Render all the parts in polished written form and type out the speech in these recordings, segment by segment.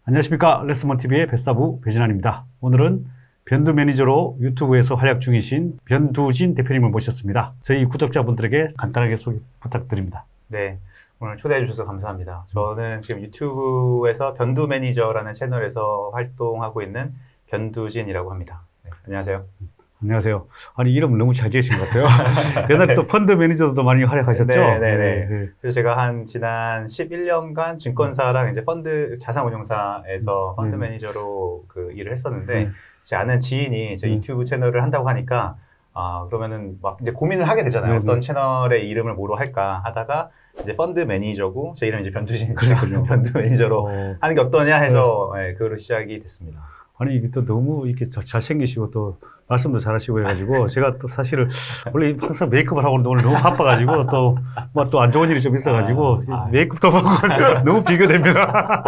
안녕하십니까. 레스먼TV의 뱃사부 배진환입니다. 오늘은 변두 매니저로 유튜브에서 활약 중이신 변두진 대표님을 모셨습니다. 저희 구독자분들에게 간단하게 소개 부탁드립니다. 네, 오늘 초대해 주셔서 감사합니다. 저는 지금 유튜브에서 변두 매니저라는 채널에서 활동하고 있는 변두진이라고 합니다. 네, 안녕하세요. 안녕하세요. 아니, 이름 너무 잘 지으신 것 같아요. 옛날에 또 펀드 매니저도 많이 활약하셨죠? 네. 그래서 제가 지난 11년간 증권사랑 이제 펀드 자산운용사에서 펀드 매니저로 그 일을 했었는데, 제 아는 지인이 제 유튜브 채널을 한다고 하니까, 그러면은 막 이제 고민을 하게 되잖아요. 어떤 채널의 이름을 뭐로 할까 하다가, 이제 펀드 매니저고, 제 이름은 이제 변두진이니까 변두 매니저로 하는 게 어떠냐 해서, 그걸로 시작이 됐습니다. 아니, 이게 또 너무 이렇게 잘생기시고 또 말씀도 잘하시고 해가지고 제가 또 사실은 원래 항상 메이크업을 하고 있는데 오늘 너무 바빠가지고 또 뭐 또 안 좋은 일이 좀 있어가지고 메이크업도 하고 너무 비교됩니다.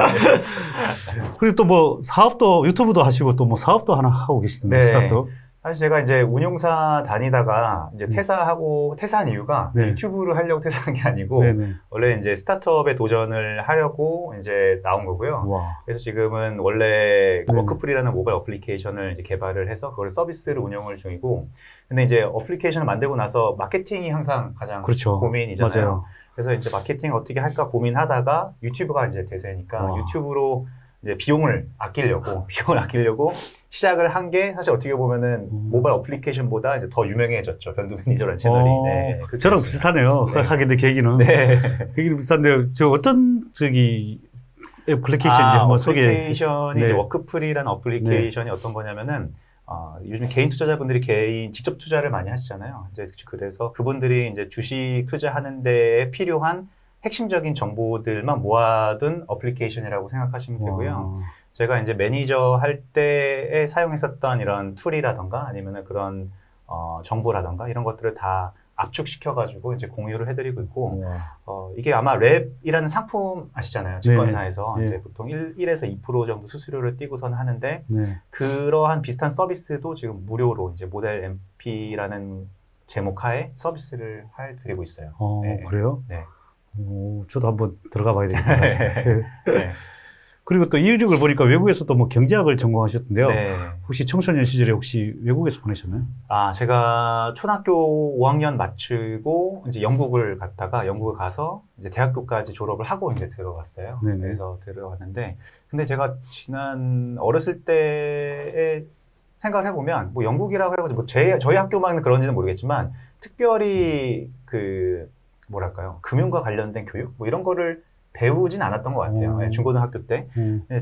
그리고 또 뭐 사업도 유튜브도 하시고 또 뭐 사업도 하나 하고 계시던데 네. 스타트업. 사실 제가 이제 운용사 다니다가 이제 퇴사한 이유가 유튜브를 하려고 퇴사한 게 아니고 원래 이제 스타트업에 도전을 하려고 이제 나온 거고요. 와. 그래서 지금은 원래 워크풀이라는 모바일 어플리케이션을 이제 개발을 해서 그걸 서비스를 운영을 중이고, 근데 이제 어플리케이션을 만들고 나서 마케팅이 항상 가장 고민이잖아요. 맞아요. 그래서 이제 마케팅 어떻게 할까 고민하다가 유튜브가 이제 대세니까 유튜브로 이제 비용을 아끼려고 시작을 한 게 사실 어떻게 보면은 모바일 어플리케이션보다 이제 더 유명해졌죠. 변두 매니저라는 채널이. 네, 저랑 비슷하네요. 하게 된 계기는. 계기는 비슷한데, 저 어떤 애플리케이션인지 한번 소개해 주세요. 어플리케이션이 이제 워크풀이라는 어플리케이션이 어떤 거냐면은, 요즘 개인 투자자분들이 직접 투자를 많이 하시잖아요. 이제 그래서 그분들이 이제 주식 투자하는 데에 필요한 핵심적인 정보들만 모아둔 어플리케이션이라고 생각하시면 되고요. 제가 이제 매니저 할 때에 사용했었던 이런 툴이라던가 아니면은 그런 정보라던가 이런 것들을 다 압축시켜가지고 이제 공유를 해드리고 있고, 이게 아마 랩이라는 상품 아시잖아요. 증권사에서 이제 보통 1에서 2% 정도 수수료를 띄고선 하는데, 그러한 비슷한 서비스도 지금 무료로 이제 모델 MP라는 제목 하에 서비스를 해드리고 있어요. 그래요? 네. 저도 한번 들어가 봐야 되겠네요. 그리고 또 이력을 보니까 외국에서도 뭐 경제학을 전공하셨던데요. 혹시 청소년 시절에 혹시 외국에서 보내셨나요? 제가 초등학교 5학년 마치고 이제 영국을 가서 이제 대학교까지 졸업을 하고 이제 들어갔어요. 그래서 들어갔는데, 근데 제가 지난 어렸을 때에 생각을 해보면 뭐 영국이라고 해가지고 뭐 저희 학교만 그런지는 모르겠지만 특별히 뭐랄까요, 금융과 관련된 교육 뭐 이런 거를 배우진 않았던 것 같아요. 중고등학교 때.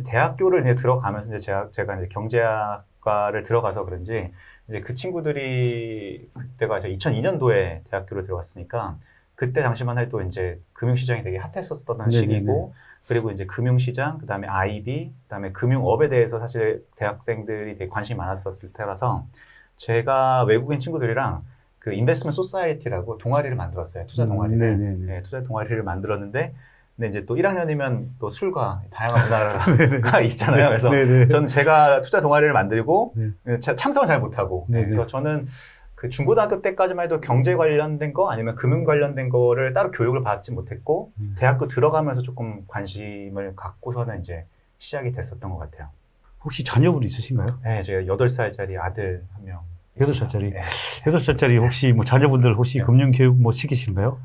대학교를 이제 들어가면서 이제 제가 이제 경제학과를 들어가서 그런지 이제 그 친구들이 그때가 2002년도에 대학교를 들어갔으니까 그때 당시만 해도 이제 금융시장이 되게 핫했었던 시기고, 그리고 이제 금융시장, 그 다음에 IB, 그 다음에 금융업에 대해서 사실 대학생들이 되게 관심이 많았었을 때라서 제가 외국인 친구들이랑 그 인베스트먼트 소사이어티라고 동아리를 만들었어요. 투자 동아리를. 투자 동아리를 만들었는데, 근데 이제 또 1학년이면 또 술과 다양한 문화가 있잖아요. 그래서 저는 제가 투자 동아리를 만들고 참석을 잘 못하고, 그래서 저는 그 중고등학교 때까지만 해도 경제 관련된 거 아니면 금융 관련된 거를 따로 교육을 받지 못했고, 대학교 들어가면서 조금 관심을 갖고서는 이제 시작이 됐었던 것 같아요. 혹시 자녀분 있으신가요? 네, 제가 8살짜리 아들 1명. 8살짜리? 8살짜리 혹시 뭐 자녀분들 혹시 금융교육 뭐 시키시는가요?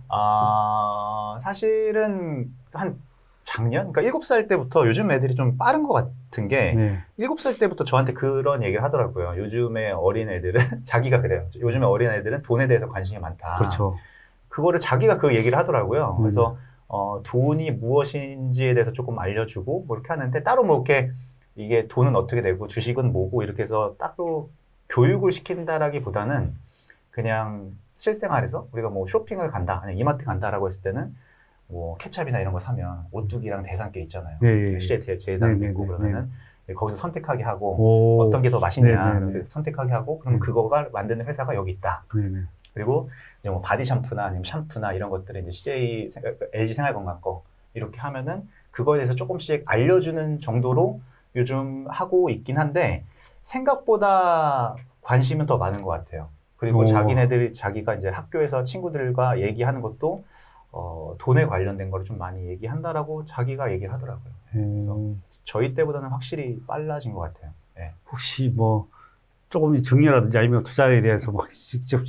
사실은 한 작년? 그러니까 7살 때부터 요즘 애들이 좀 빠른 것 같은 게 7살 때부터 저한테 그런 얘기를 하더라고요. 요즘의 어린 애들은 자기가 그래요. 요즘의 어린 애들은 돈에 대해서 관심이 많다. 그렇죠. 그거를 자기가 그 얘기를 하더라고요. 그래서 돈이 무엇인지에 대해서 조금 알려주고 뭐 이렇게 하는데, 따로 뭐 이렇게 이게 돈은 어떻게 되고 주식은 뭐고 이렇게 해서 따로 교육을 시킨다라기보다는 그냥 실생활에서 우리가 뭐 쇼핑을 간다, 아니면 이마트 간다라고 했을 때는 뭐 케찹이나 이런 거 사면 오뚜기랑 대상께 있잖아요. 실제 재단도 있고 그러면은 거기서 선택하게 하고 어떤 게 더 맛있냐 선택하게 하고, 그럼 그거가 만드는 회사가 여기 있다. 그리고 이제 뭐 바디 샴푸나 아니면 샴푸나 이런 것들을 이제 CJ, LG 생활건강 거 이렇게 하면은 그거에 대해서 조금씩 알려주는 정도로 요즘 하고 있긴 한데, 생각보다 관심은 더 많은 것 같아요. 그리고 자기가 이제 학교에서 친구들과 얘기하는 것도 돈에 관련된 거를 좀 많이 얘기한다라고 자기가 얘기를 하더라고요. 그래서 저희 때보다는 확실히 빨라진 것 같아요. 네. 혹시 뭐 조금 정리라든지 아니면 투자에 대해서 막 직접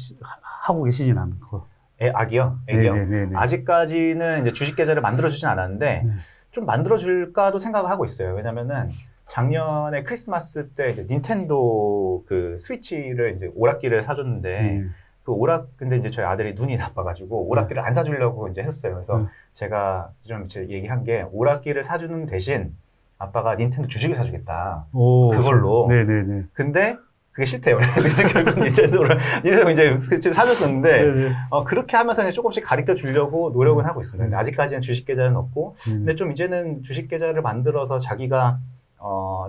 하고 계시진 않고. 악이요? 애기요? 네네네. 아직까지는 이제 주식 계좌를 만들어주진 않았는데, 네. 좀 만들어줄까도 생각을 하고 있어요. 왜냐면은 작년에 크리스마스 때 이제 닌텐도 그 스위치를 이제 오락기를 사줬는데, 근데 이제 저희 아들이 눈이 나빠가지고 오락기를 안 사주려고 이제 했어요. 그래서 제가 좀 얘기한 게 오락기를 사주는 대신 아빠가 닌텐도 주식을 사주겠다. 그걸로. 네네네. 근데 그게 싫대요. 그래서 결국 닌텐도 이제 스위치를 사줬었는데, 그렇게 하면서 이제 조금씩 가르쳐 주려고 노력은 하고 있습니다. 근데 아직까지는 주식 계좌는 없고, 근데 좀 이제는 주식 계좌를 만들어서 자기가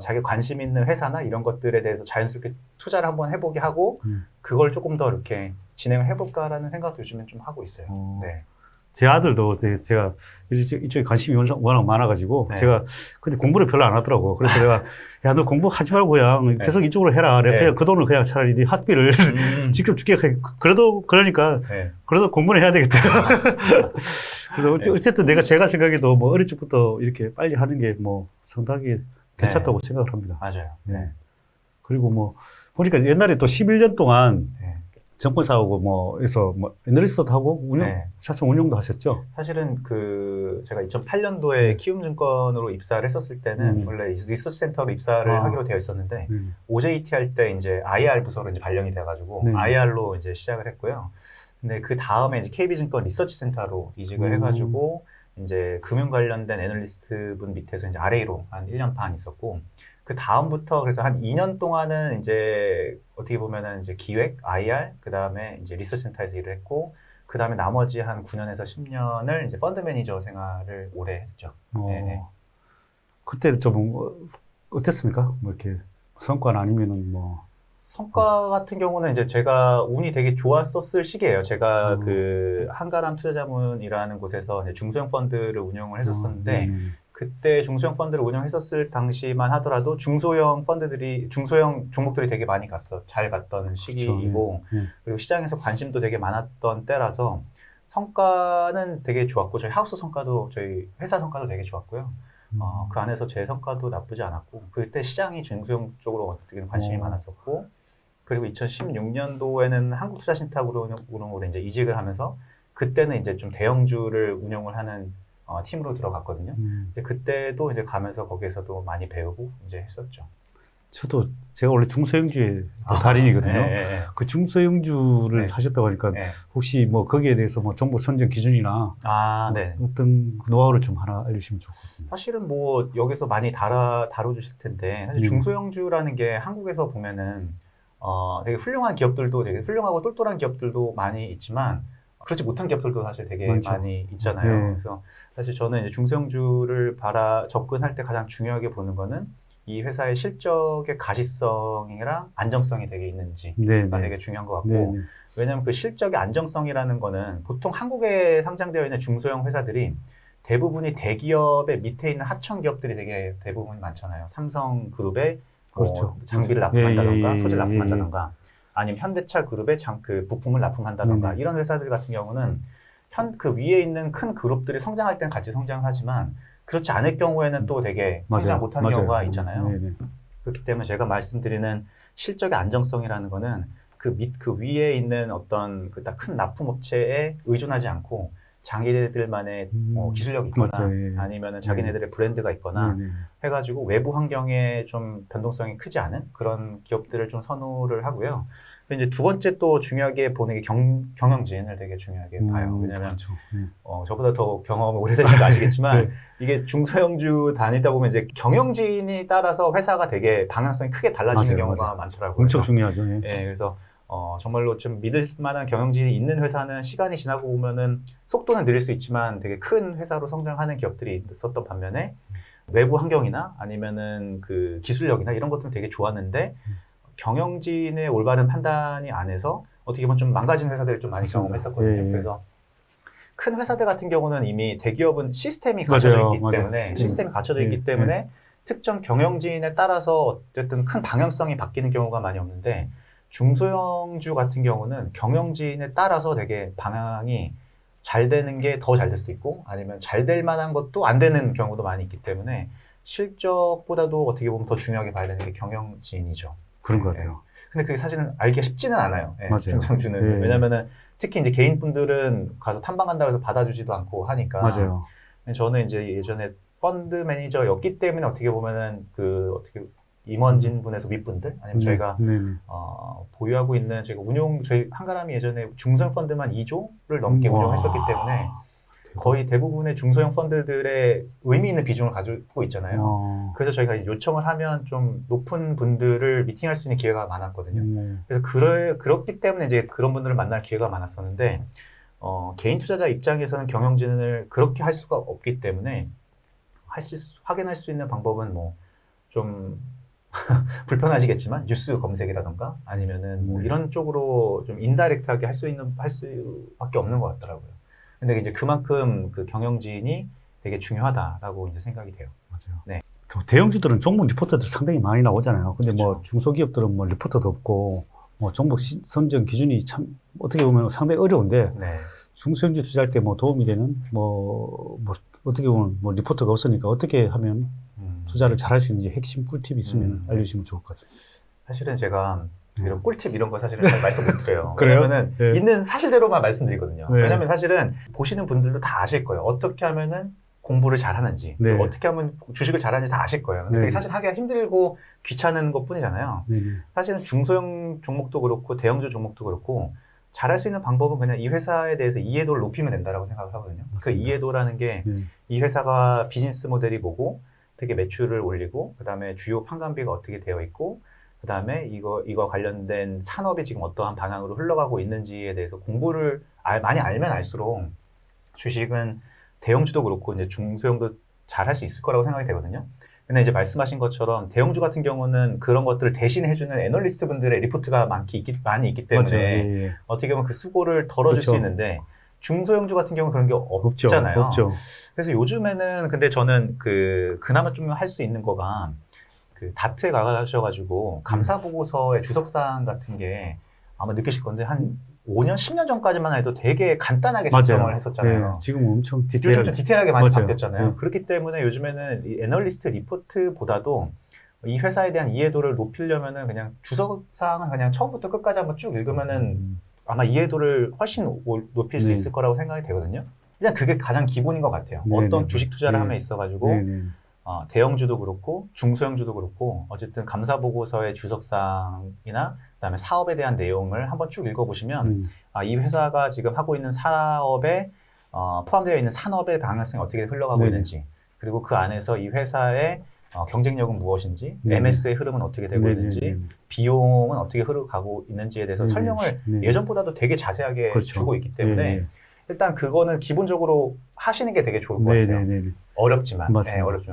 자기 관심 있는 회사나 이런 것들에 대해서 자연스럽게 투자를 한번 해보게 하고, 그걸 조금 더 이렇게 진행을 해볼까라는 생각도 요즘엔 좀 하고 있어요. 네. 제 아들도 제가 이쪽에 관심이 워낙 많아가지고 네. 제가 근데 공부를 별로 안 하더라고. 그래서 내가 야, 너 공부하지 말고 그냥 계속 이쪽으로 해라. 네. 그냥 그 돈을 그냥 차라리 네 학비를 직접 줄게. 그러니까 네. 그래도 공부는 해야 되겠다. 그래서 어쨌든 제가 생각해도 뭐 어릴 적부터 이렇게 빨리 하는 게 뭐 상당히 괜찮다고 생각을 합니다. 맞아요. 네. 그리고 뭐 보니까 옛날에 또 11년 동안 정권사하고 뭐에서 뭐 애널리스트도 하고 차성 운영도 하셨죠? 사실은 제가 2008년도에 키움증권으로 입사를 했었을 때는 원래 리서치 센터로 입사를 하기로 되어 있었는데 OJT 할 때 이제 IR 부서로 이제 발령이 돼가지고 IR로 이제 시작을 했고요. 근데 그 다음에 이제 KB증권 리서치 센터로 이직을 해가지고 이제 금융 관련된 애널리스트 분 밑에서 이제 RA로 한 1년 반 있었고, 그 다음부터 그래서 한 2년 동안은 이제 어떻게 보면은 이제 기획, IR, 그 다음에 이제 리서치 센터에서 일을 했고, 그 다음에 나머지 한 9년에서 10년을 이제 펀드 매니저 생활을 오래 했죠. 네. 그때 좀 어땠습니까? 뭐 이렇게 성과는 아니면은 뭐. 성과 같은 경우는 이제 제가 운이 되게 좋았었을 시기예요. 제가 그 한가람 투자자문이라는 곳에서 이제 중소형 펀드를 운영을 했었었는데, 그때 중소형 펀드를 운영했었을 당시만 하더라도 중소형 종목들이 되게 많이 잘 갔던 시기이고, 그리고 시장에서 관심도 되게 많았던 때라서 성과는 되게 좋았고, 저희 회사 성과도 되게 좋았고요. 그 안에서 제 성과도 나쁘지 않았고, 그때 시장이 중소형 쪽으로 어떻게든 관심이 많았었고, 그리고 2016년도에는 한국투자신탁으로 이제 이직을 하면서, 그때는 이제 좀 대형주를 운영을 하는 팀으로 들어갔거든요. 그때도 이제 가면서 거기에서도 많이 배우고 이제 했었죠. 제가 원래 중소형주의 달인이거든요. 그 중소형주를 하셨다고 하니까 혹시 뭐 거기에 대해서 뭐 정보 선정 기준이나 어떤 노하우를 좀 하나 알려주시면 좋겠습니다. 사실은 뭐 여기서 많이 다뤄주실 텐데, 사실 중소형주라는 게 한국에서 보면은 되게 훌륭한 기업들도 되게 훌륭하고 똘똘한 기업들도 많이 있지만, 그렇지 못한 기업들도 사실 되게 많이 있잖아요. 그래서 사실 저는 이제 중소형주를 접근할 때 가장 중요하게 보는 거는 이 회사의 실적의 가시성이랑 안정성이 되게 있는지가 되게 중요한 것 같고, 왜냐하면 그 실적의 안정성이라는 거는 보통 한국에 상장되어 있는 중소형 회사들이 대부분이 대기업의 밑에 있는 하청 기업들이 되게 대부분 많잖아요. 삼성그룹의 장비를 납품한다던가 소재를 납품한다던가, 아니면 현대차 그룹의 부품을 납품한다던가, 이런 회사들 같은 경우는 그 위에 있는 큰 그룹들이 성장할 때는 같이 성장하지만 그렇지 않을 경우에는 또 되게 성장 못하는 경우가 있잖아요. 그렇기 때문에 제가 말씀드리는 실적의 안정성이라는 거는 그 위에 있는 어떤 큰 납품업체에 의존하지 않고 자기네들만의 기술력이 있거나 아니면 자기네들의 브랜드가 있거나 해가지고 외부 환경에 좀 변동성이 크지 않은 그런 기업들을 좀 선호를 하고요. 이제 두 번째 또 중요하게 보는 게 경영진을 되게 중요하게 봐요. 왜냐면 저보다 더 경험이 오래되시니까 아시겠지만 이게 중소형주 다니다 보면 이제 경영진이 따라서 회사가 되게 방향성이 크게 달라지는 경우가 많더라고요. 엄청 중요하죠. 그래서 정말로 좀 믿을 만한 경영진이 있는 회사는 시간이 지나고 보면은 속도는 느릴 수 있지만 되게 큰 회사로 성장하는 기업들이 있었던 반면에 외부 환경이나 아니면은 그 기술력이나 이런 것들은 되게 좋았는데 경영진의 올바른 판단이 안 해서 어떻게 보면 좀 망가진 회사들을 좀 많이 경험했었거든요. 그래서 큰 회사들 같은 경우는 이미 대기업은 시스템이 갖춰져 있기 때문에 특정 경영진에 따라서 어쨌든 큰 방향성이 바뀌는 경우가 많이 없는데, 중소형주 같은 경우는 경영진에 따라서 되게 방향이 잘 되는 게 더 잘 될 수도 있고, 아니면 잘 될 만한 것도 안 되는 경우도 많이 있기 때문에 실적보다도 어떻게 보면 더 중요하게 봐야 되는 게 경영진이죠. 그런 것 같아요. 근데 그게 사실은 알기가 쉽지는 않아요. 맞아요. 중성주는. 왜냐면은 특히 이제 개인분들은 가서 탐방한다고 해서 받아주지도 않고 하니까. 맞아요. 저는 이제 예전에 펀드 매니저였기 때문에 어떻게 보면은 어떻게 임원진 분에서 윗분들 아니면 저희가 보유하고 있는 저희 한가람이 예전에 중소형 펀드만 2조를 넘게 운영했었기 때문에 거의 대부분의 중소형 펀드들의 의미 있는 비중을 가지고 있잖아요. 그래서 저희가 요청을 하면 좀 높은 분들을 미팅할 수 있는 기회가 많았거든요. 그래서 그렇기 때문에 이제 그런 분들을 만날 기회가 많았었는데 개인 투자자 입장에서는 경영진을 그렇게 할 수가 없기 때문에 확인할 수 있는 방법은 뭐 좀 불편하시겠지만 뉴스 검색이라던가 아니면은 뭐 이런 쪽으로 좀 인다이렉트하게 할 수밖에 없는 것 같더라고요. 근데 이제 그만큼 그 경영진이 되게 중요하다라고 이제 생각이 돼요. 맞아요. 네. 대형주들은 종목 리포트들 상당히 많이 나오잖아요. 근데 뭐 그렇죠. 중소기업들은 뭐 리포트도 없고 뭐 종목 선정 기준이 참 어떻게 보면 상당히 어려운데 네. 중소형주 투자할 때 뭐 도움이 되는 뭐 어떻게 보면 뭐 리포트가 없으니까 어떻게 하면 투자를 잘할 수 있는지 핵심 꿀팁이 있으면 알려주시면 좋을 것 같아요. 사실은 제가 이런 꿀팁 이런 거 사실은 잘 말씀 못 드려요. 그래요? 왜냐면은 네. 있는 사실대로만 말씀드리거든요. 네. 왜냐면 사실은 보시는 분들도 다 아실 거예요. 어떻게 하면은 공부를 잘하는지, 네. 어떻게 하면 주식을 잘하는지 다 아실 거예요. 근데 네. 그게 사실 하기가 힘들고 귀찮은 것 뿐이잖아요. 네. 사실은 중소형 종목도 그렇고 대형주 종목도 그렇고 잘할 수 있는 방법은 그냥 이 회사에 대해서 이해도를 높이면 된다고 생각을 하거든요. 맞습니다. 그 이해도라는 게 이 회사가 비즈니스 모델이 뭐고 어떻게 매출을 올리고 그다음에 주요 판관비가 어떻게 되어 있고 그다음에 이거 관련된 산업이 지금 어떠한 방향으로 흘러가고 있는지에 대해서 공부를 많이 알면 알수록 주식은 대형주도 그렇고 이제 중소형도 잘 할 수 있을 거라고 생각이 되거든요. 근데 이제 말씀하신 것처럼 대형주 같은 경우는 그런 것들을 대신해주는 애널리스트 분들의 리포트가 많이 있기 때문에 맞죠. 예. 어떻게 보면 그 수고를 덜어줄 그렇죠. 수 있는데 중소형주 같은 경우는 그런 게 없잖아요. 없죠. 그래서 요즘에는 근데 저는 그나마 좀 할 수 있는 거가 다트에 가셔가지고 감사 보고서의 주석사항 같은 게 아마 느끼실 건데 한 5년, 10년 전까지만 해도 되게 간단하게 작성을 했었잖아요. 네, 지금 엄청 요즘 좀 디테일하게 많이 맞아요. 바뀌었잖아요. 네. 그렇기 때문에 요즘에는 이 애널리스트 리포트보다도 이 회사에 대한 이해도를 높이려면은 그냥 주석사항을 그냥 처음부터 끝까지 한번 쭉 읽으면은 아마 이해도를 훨씬 높일 수 있을 거라고 생각이 되거든요. 일단 그게 가장 기본인 것 같아요. 어떤 주식 투자를 함에 있어가지고 대형주도 그렇고 중소형주도 그렇고 어쨌든 감사 보고서의 주석사항이나 그다음에 사업에 대한 내용을 한번 쭉 읽어보시면 이 회사가 지금 하고 있는 사업에 포함되어 있는 산업의 방향성이 어떻게 흘러가고 있는지 그리고 그 안에서 이 회사의 경쟁력은 무엇인지 MS의 흐름은 어떻게 되고 있는지 비용은 어떻게 흘러가고 있는지에 대해서 설명을 예전보다도 되게 자세하게 주고 있기 때문에 일단 그거는 기본적으로 하시는 게 되게 좋을 것 같아요. 어렵지만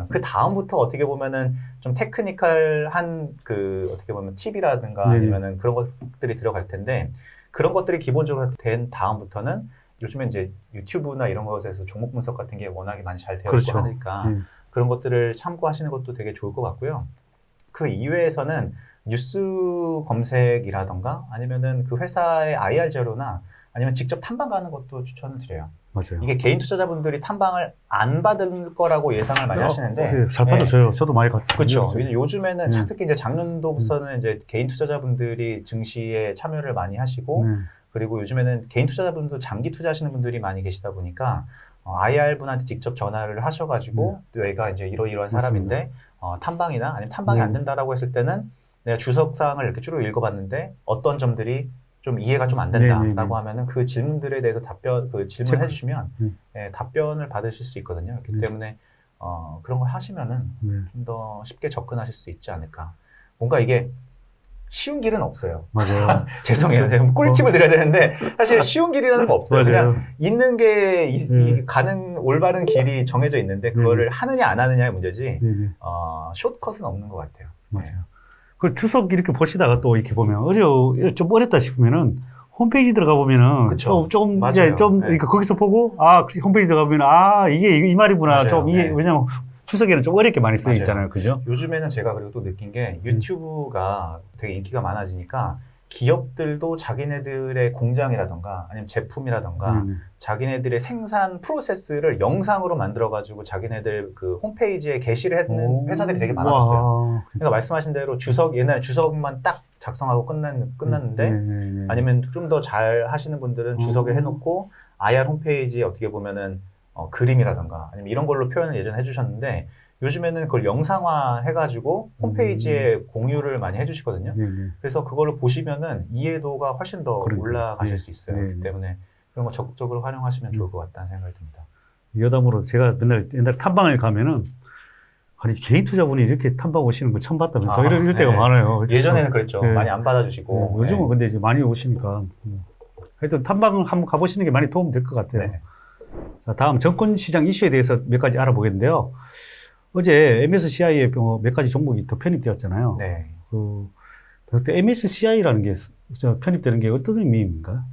그 다음부터 어떻게 보면은 좀 테크니컬한 어떻게 보면 팁이라든가 아니면은 그런 것들이 들어갈 텐데 그런 것들이 기본적으로 된 다음부터는 요즘에 이제 유튜브나 이런 것에서 종목 분석 같은 게 워낙에 많이 잘 되어 있고 하니까 그런 것들을 참고하시는 것도 되게 좋을 것 같고요. 그 이외에서는 뉴스 검색이라던가 아니면은 그 회사의 IR 자료나 아니면 직접 탐방 가는 것도 추천을 드려요. 맞아요. 이게 개인 투자자분들이 탐방을 안 받을 거라고 예상을 많이 하시는데 잘 받았어요. 저도 많이 갔어요. 그렇죠. 요즘에는 특히 이제 작년도부터는 이제 개인 투자자분들이 증시에 참여를 많이 하시고 그리고 요즘에는 개인 투자자분도 장기 투자하시는 분들이 많이 계시다 보니까 IR 분한테 직접 전화를 하셔가지고 내가 이제 이러이러한 사람인데 탐방이나 아니면 탐방이 안 된다라고 했을 때는 내가 주석 사항을 이렇게 쭉 읽어봤는데 어떤 점들이 좀 이해가 좀 안 된다라고 하면은 그 질문들에 대해서 질문을 해주시면 답변을 받으실 수 있거든요. 그렇기 때문에 그런 걸 하시면은 좀 더 쉽게 접근하실 수 있지 않을까. 뭔가 이게 쉬운 길은 없어요. 맞아요. 죄송해요. 제가 꿀팁을 드려야 되는데 사실 쉬운 길이라는 거 없어요. 그냥 있는 게 가는 올바른 길이 정해져 있는데 그거를 하느냐 안 하느냐의 문제지 숏컷은 없는 것 같아요. 맞아요. 그 주석 이렇게 보시다가 또 이렇게 보면 좀 어렵다 싶으면은 홈페이지 들어가 보면은 좀 그러니까 거기서 보고 홈페이지 들어가 보면 이게 이 말이구나. 좀 이게 왜냐면 주석에는 좀 어렵게 많이 쓰여 있잖아요. 그죠? 요즘에는 제가 그리고 또 느낀 게 유튜브가 되게 인기가 많아지니까 기업들도 자기네들의 공장이라던가 아니면 제품이라던가 자기네들의 생산 프로세스를 영상으로 만들어가지고 자기네들 그 홈페이지에 게시를 했는 회사들이 되게 많았어요. 그러니까 말씀하신 대로 옛날에 주석만 딱 작성하고 끝났는데 아니면 좀 더 잘 하시는 분들은 주석을 해놓고 IR 홈페이지에 어떻게 보면은 그림이라던가 아니면 이런 걸로 표현을 예전에 해주셨는데 요즘에는 그걸 영상화 해가지고 홈페이지에 공유를 많이 해주시거든요. 그래서 그걸로 보시면은 이해도가 훨씬 더 올라가실 수 있어요. 그렇기 때문에 그런 거 적극적으로 활용하시면 좋을 것 같다는 생각이 듭니다. 여담으로 제가 맨날 옛날 탐방을 가면은 아니 개인 투자분이 이렇게 탐방 오시는 거 처음 봤다면서 이럴 때가 많아요. 예전에는 그랬죠. 많이 안 받아주시고. 요즘은 근데 이제 많이 오시니까 하여튼 탐방을 한번 가보시는 게 많이 도움 될 것 같아요. 자, 다음 정권시장 이슈에 대해서 몇 가지 알아보겠는데요. 어제 MSCI에 몇 가지 종목이 더 편입되었잖아요. 그때 MSCI라는 게 편입되는 게 어떤 의미입니까?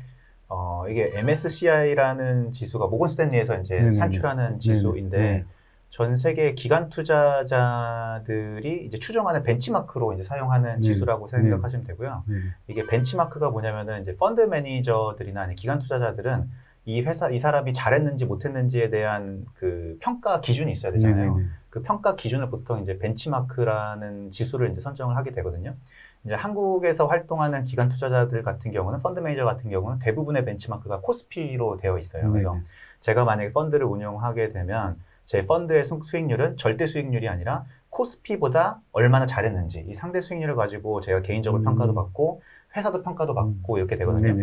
이게 MSCI라는 지수가 모건 스탠리에서 이제 산출하는 지수인데 전 세계 기관 투자자들이 이제 추정하는 벤치마크로 이제 사용하는 지수라고 생각하시면 되고요. 이게 벤치마크가 뭐냐면은 이제 펀드 매니저들이나 아니면 기관 투자자들은 이 사람이 잘했는지 못했는지에 대한 그 평가 기준이 있어야 되잖아요. 그 평가 기준을 보통 이제 벤치마크라는 지수를 이제 선정을 하게 되거든요. 이제 한국에서 활동하는 기관 투자자들 같은 경우는 펀드 매니저 같은 경우는 대부분의 벤치마크가 코스피로 되어 있어요. 그래서 제가 만약에 펀드를 운용하게 되면 제 펀드의 수익률은 절대 수익률이 아니라 코스피보다 얼마나 잘했는지 이 상대 수익률을 가지고 제가 개인적으로 평가도 받고 회사도 평가도 받고 이렇게 되거든요.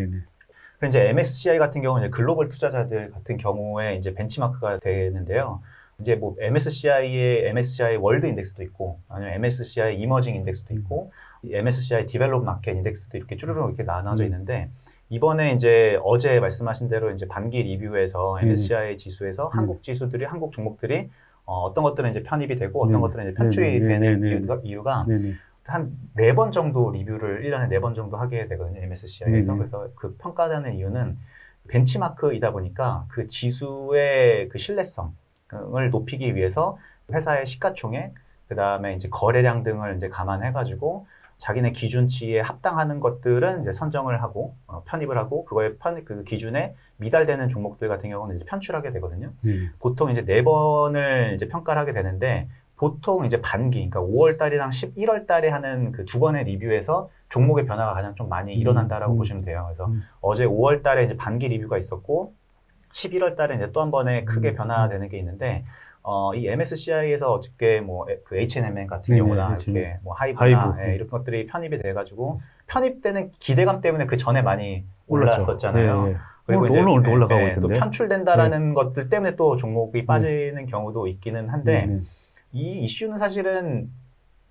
그리고 이제 MSCI 같은 경우는 이제 글로벌 투자자들 같은 경우에 이제 벤치마크가 되는데요. 이제 뭐 MSCI 월드 인덱스도 있고 아니면 MSCI 이머징 인덱스도 있고 MSCI 디벨롭 마켓 인덱스도 이렇게 쭈르륵 이렇게 나눠져 있는데 이번에 이제 어제 말씀하신 대로 이제 반기 리뷰에서 MSCI 지수에서 한국 지수들이 한국 종목들이 어떤 것들은 이제 편입이 되고 어떤 것들은 이제 편출이 되는 이유가 한 4번 정도 리뷰를 1년에 4번 정도 하게 되거든요. MSCI에서. 그래서 그 평가되는 이유는 벤치마크이다 보니까 그 지수의 그 신뢰성을 높이기 위해서 회사의 시가총액, 그 다음에 이제 거래량 등을 이제 감안해가지고 자기네 기준치에 합당하는 것들은 이제 선정을 하고 편입을 하고 그 기준에 미달되는 종목들 같은 경우는 이제 편출하게 되거든요. 보통 이제 4번을 이제 평가를 하게 되는데 보통 이제 반기, 그러니까 5월 달이랑 11월 달에 하는 그 2번의 리뷰에서 종목의 변화가 가장 좀 많이 일어난다라고 보시면 돼요. 그래서 어제 5월 달에 이제 반기 리뷰가 있었고 11월 달에 이제 또 한 번에 크게 변화되는 게 있는데 이 MSCI에서 어저께 뭐 그 H&M 같은 경우나 이렇게 뭐 하이브나 이런 것들이 편입이 돼가지고 편입되는 기대감 때문에 그 전에 많이 올랐었잖아요. 그리고 이제 오늘도 올라가고 있던데. 또 편출된다라는 것들 때문에 또 종목이 빠지는 경우도 있기는 한데 이 이슈는 사실은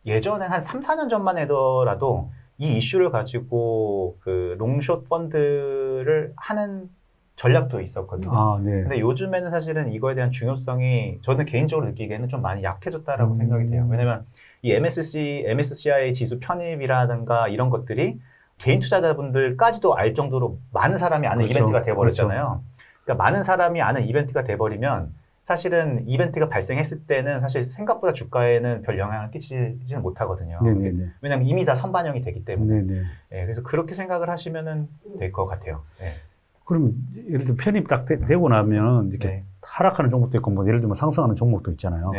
예전에 한 3, 4년 전만 해더라도 이 이슈를 가지고 그 롱숏 펀드를 하는 전략도 있었거든요. 근데 요즘에는 사실은 이거에 대한 중요성이 저는 개인적으로 느끼기에는 좀 많이 약해졌다라고 생각이 돼요. 왜냐면 이 MSCI 지수 편입이라든가 이런 것들이 개인 투자자분들까지도 알 정도로 많은 사람이 아는 이벤트가 돼버렸잖아요. 그러니까 많은 사람이 아는 이벤트가 돼버리면 사실은 이벤트가 발생했을 때는 사실 생각보다 주가에는 별 영향을 끼치지는 못하거든요. 왜냐면 이미 다 선반영이 되기 때문에. 그래서 그렇게 생각을 하시면 될 것 같아요. 그럼 예를 들어 편입 딱 되고 나면 이렇게 하락하는 종목도 있고 뭐 예를 들면 상승하는 종목도 있잖아요.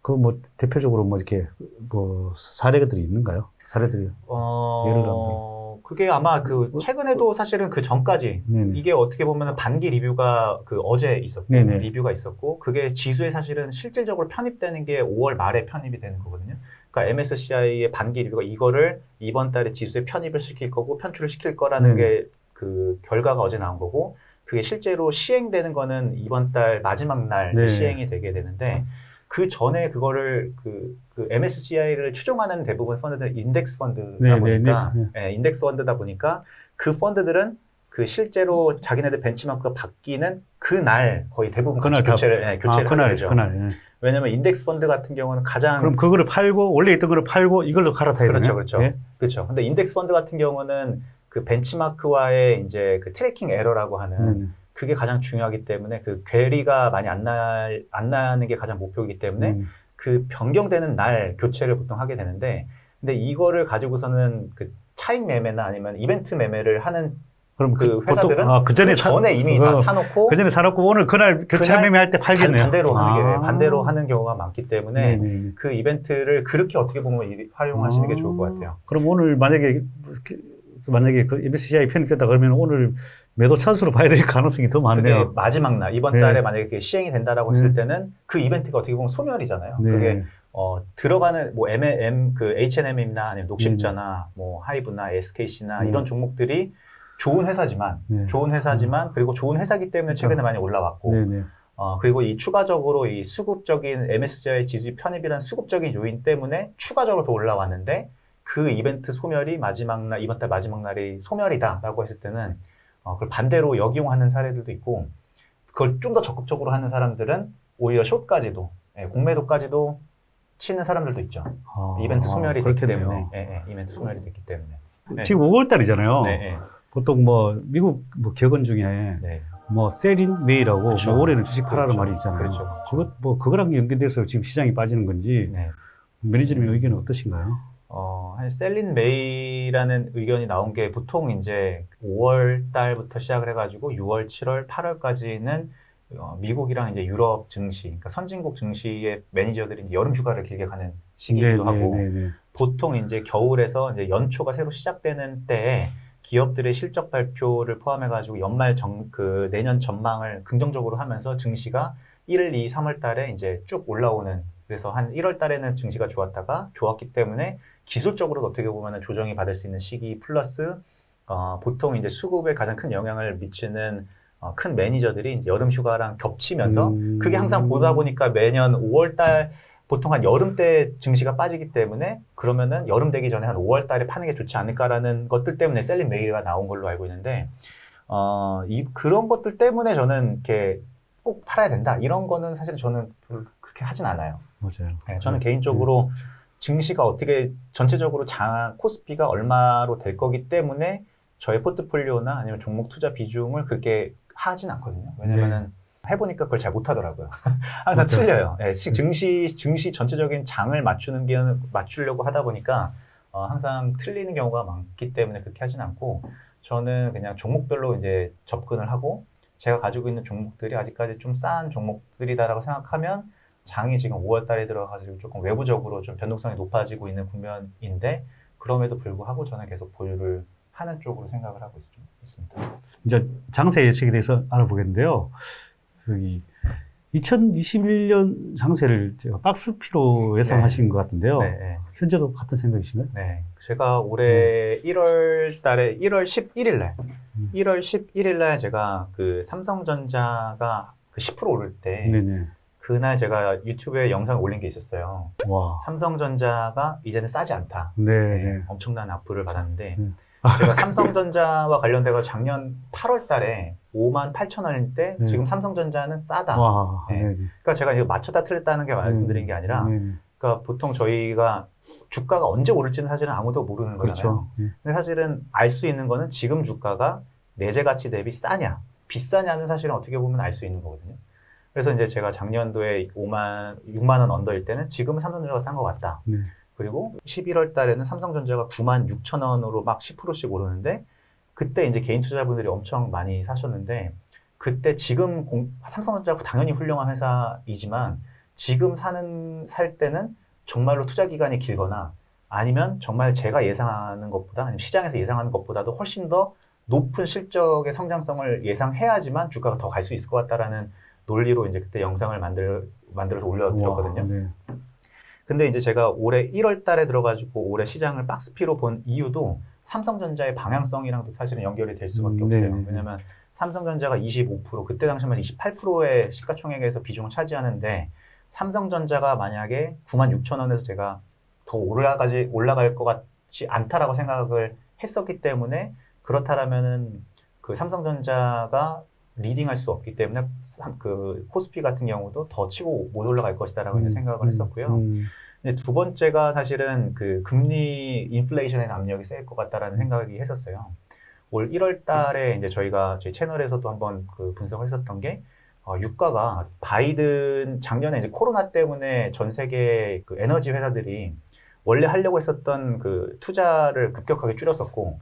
그 뭐 대표적으로 뭐 이렇게 뭐 사례들이 있는가요? 사례들이 예를 들면 그게 아마 그 최근에도 사실은 그 전까지 이게 어떻게 보면 반기 리뷰가 그 어제 있었고 리뷰가 있었고 그게 지수에 사실은 실질적으로 편입되는 게 5월 말에 편입이 되는 거거든요. 그러니까 MSCI의 반기 리뷰가 이거를 이번 달에 지수에 편입을 시킬 거고 편출을 시킬 거라는 게 그 결과가 어제 나온 거고 그게 실제로 시행되는 거는 이번 달 마지막 날 시행이 되게 되는데 그 전에 그거를 그 MSCI를 추종하는 대부분 펀드들은 인덱스 펀드다 보니까 인덱스 펀드다 보니까 그 펀드들은 그 실제로 자기네들 벤치마크가 바뀌는 그날 거의 대부분 교체를 하게 되죠. 왜냐면 인덱스 펀드 같은 경우는 가장 그럼 그거를 팔고 원래 있던 거를 팔고 이걸로 갈아타야 되나요? 그렇죠. 근데 인덱스 펀드 같은 경우는 그 벤치마크와의 이제 그 트래킹 에러라고 하는 그게 가장 중요하기 때문에 그 괴리가 많이 안 나는 게 가장 목표이기 때문에 그 변경되는 날 교체를 보통 하게 되는데 근데 이거를 가지고서는 그 차익 매매나 아니면 이벤트 매매를 하는 그럼 그 회사들은 그 전에 전에 이미 다 사놓고 그 전에 사놓고 오늘 그날 교체 매매할 때 팔겠네요. 반대로 하는 경우가 많기 때문에 네네. 그 이벤트를 그렇게 어떻게 보면 활용하시는 게 좋을 것 같아요. 그럼 오늘 만약에 그 MSCI 편입됐다 그러면 오늘 매도 찬스로 봐야 될 가능성이 더 많네요. 그게 마지막 날 이번 네. 달에 만약에 그게 시행이 된다라고 네. 했을 때는 그 이벤트가 어떻게 보면 소멸이잖아요. 네. 그게 들어가는 뭐 그 H&M이나 아니면 녹십자나 뭐 하이브나 SKC나 네. 이런 종목들이 좋은 회사지만 그리고 좋은 회사기 때문에 최근에 많이 올라왔고 네네. 그리고 이 추가적으로 이 수급적인 MSCI 지수 편입이라는 수급적인 요인 때문에 추가적으로 더 올라왔는데 그 이벤트 소멸이 이번 달 마지막 날이 소멸이다라고 했을 때는 그걸 반대로 역이용하는 사례들도 있고 그걸 좀 더 적극적으로 하는 사람들은 오히려 숏까지도 공매도까지도 치는 사람들도 있죠. 이벤트 소멸이 됐기 때문에 이벤트 소멸이 됐기 때문에 지금 5월 달이잖아요. 네. 보통 뭐 미국 뭐 격언 중에 네. 뭐 셀인 웨이라고 그렇죠. 뭐 올해는 주식 팔아라는 그렇죠. 말이 있잖아요. 그렇죠. 그거랑 연계돼서 지금 시장이 빠지는 건지 네. 매니저님의 의견은 어떠신가요? 한 셀린 메이라는 의견이 나온 게 보통 이제 5월 달부터 시작을 해가지고 6월, 7월, 8월까지는 미국이랑 이제 유럽 증시, 그러니까 선진국 증시의 매니저들이 이제 여름 휴가를 길게 가는 시기이기도 하고 보통 이제 겨울에서 이제 연초가 새로 시작되는 때에 기업들의 실적 발표를 포함해가지고 연말 내년 전망을 긍정적으로 하면서 증시가 1, 2, 3월 달에 이제 쭉 올라오는 그래서 한 1월 달에는 증시가 좋았기 때문에 기술적으로도 어떻게 보면 조정이 받을 수 있는 시기 플러스 보통 이제 수급에 가장 큰 영향을 미치는 큰 매니저들이 이제 여름 휴가랑 겹치면서 그게 항상 보다 보니까 매년 5월 달 보통 한 여름 때 증시가 빠지기 때문에 그러면은 여름 되기 전에 한 5월 달에 파는 게 좋지 않을까라는 것들 때문에 셀링 메일가 나온 걸로 알고 있는데 그런 것들 때문에 저는 이렇게 꼭 팔아야 된다 이런 거는 사실 저는 별로 그렇게 하진 않아요. 맞아요. 네, 저는 개인적으로 증시가 어떻게 전체적으로 코스피가 얼마로 될 거기 때문에 저의 포트폴리오나 아니면 종목 투자 비중을 그렇게 하진 않거든요. 왜냐면은 해보니까 그걸 잘 못하더라고요. 항상 그렇죠. 틀려요. 네, 증시 전체적인 장을 맞추려고 하다 보니까 항상 틀리는 경우가 많기 때문에 그렇게 하진 않고 저는 그냥 종목별로 이제 접근을 하고 제가 가지고 있는 종목들이 아직까지 좀 싼 종목들이다라고 생각하면 장이 지금 5월 달에 들어가서 조금 외부적으로 좀 변동성이 높아지고 있는 국면인데 그럼에도 불구하고 저는 계속 보유를 하는 쪽으로 생각을 하고 있습니다. 이제 장세 예측에 대해서 알아보겠는데요. 여기 2021년 장세를 제가 박스피로 예상하신 것 같은데요. 네. 현재도 같은 생각이신가요? 네. 제가 올해 1월 달에 1월 11일 날 1월 11일 날 제가 그 삼성전자가 그 10% 오를 때 네네. 그날 제가 유튜브에 영상 올린 게 있었어요. 와. 삼성전자가 이제는 싸지 않다. 네. 엄청난 악플을 받았는데 제가 삼성전자와 관련돼서 작년 8월 달에 58,000원일 때 지금 삼성전자는 싸다. 와. 그러니까 제가 이거 맞췄다 틀렸다는 게 말씀드린 게 아니라 그러니까 보통 저희가 주가가 언제 오를지는 사실은 아무도 모르는 거잖아요. 근데 사실은 알 수 있는 거는 지금 주가가 내재 가치 대비 싸냐, 비싸냐는 사실은 어떻게 보면 알 수 있는 거거든요. 그래서 이제 제가 작년도에 6만 원 언더일 때는 지금은 삼성전자가 싼 것 같다. 그리고 11월 달에는 삼성전자가 96,000원으로 막 10%씩 오르는데 그때 이제 개인 투자자분들이 엄청 많이 사셨는데 그때 지금 삼성전자가 당연히 훌륭한 회사이지만 지금 살 때는 정말로 투자 기간이 길거나 아니면 정말 제가 예상하는 것보다 아니면 시장에서 예상하는 것보다도 훨씬 더 높은 실적의 성장성을 예상해야지만 주가가 더 갈 수 있을 것 같다라는 논리로 이제 그때 영상을 만들어서 올려드렸거든요. 근데 이제 제가 올해 1월 달에 들어가지고 올해 시장을 박스피로 본 이유도 삼성전자의 방향성이랑도 사실은 연결이 될 수밖에 없어요. 왜냐면 삼성전자가 25%, 그때 당시만 28%의 시가총액에서 비중을 차지하는데 삼성전자가 만약에 96,000원에서 제가 더 올라갈 것 같지 않다라고 생각을 했었기 때문에 그렇다라면은 그 삼성전자가 리딩할 수 없기 때문에 그 코스피 같은 경우도 더 치고 못 올라갈 것이다라고 이제 생각을 했었고요. 근데 두 번째가 사실은 그 금리 인플레이션의 압력이 세일 것 같다라는 생각이 했었어요. 올 1월 달에 이제 저희 채널에서도 한번 그 분석을 했었던 게 유가가 작년에 이제 코로나 때문에 전 세계 그 에너지 회사들이 원래 하려고 했었던 그 투자를 급격하게 줄였었고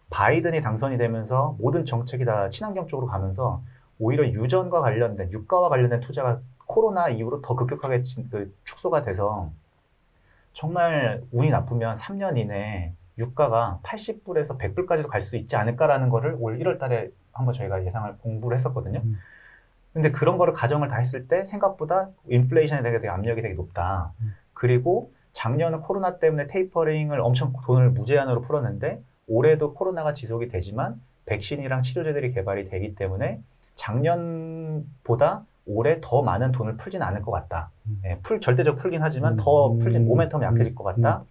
바이든이 당선이 되면서 모든 정책이 다 친환경 쪽으로 가면서 오히려 유전과 관련된 유가와 관련된 투자가 코로나 이후로 더 급격하게 축소가 돼서 정말 운이 나쁘면 3년 이내에 유가가 80불에서 100불까지도 갈 수 있지 않을까라는 거를 올 1월 달에 한번 저희가 예상을 공부를 했었거든요. 근데 그런 거를 가정을 다 했을 때 생각보다 인플레이션에 되게 압력이 되게 높다. 그리고 작년은 코로나 때문에 테이퍼링을 엄청 돈을 무제한으로 풀었는데 올해도 코로나가 지속이 되지만 백신이랑 치료제들이 개발이 되기 때문에 작년보다 올해 더 많은 돈을 풀진 않을 것 같다. 예, 절대적 풀긴 하지만 더 풀진 모멘텀이 약해질 것 같다.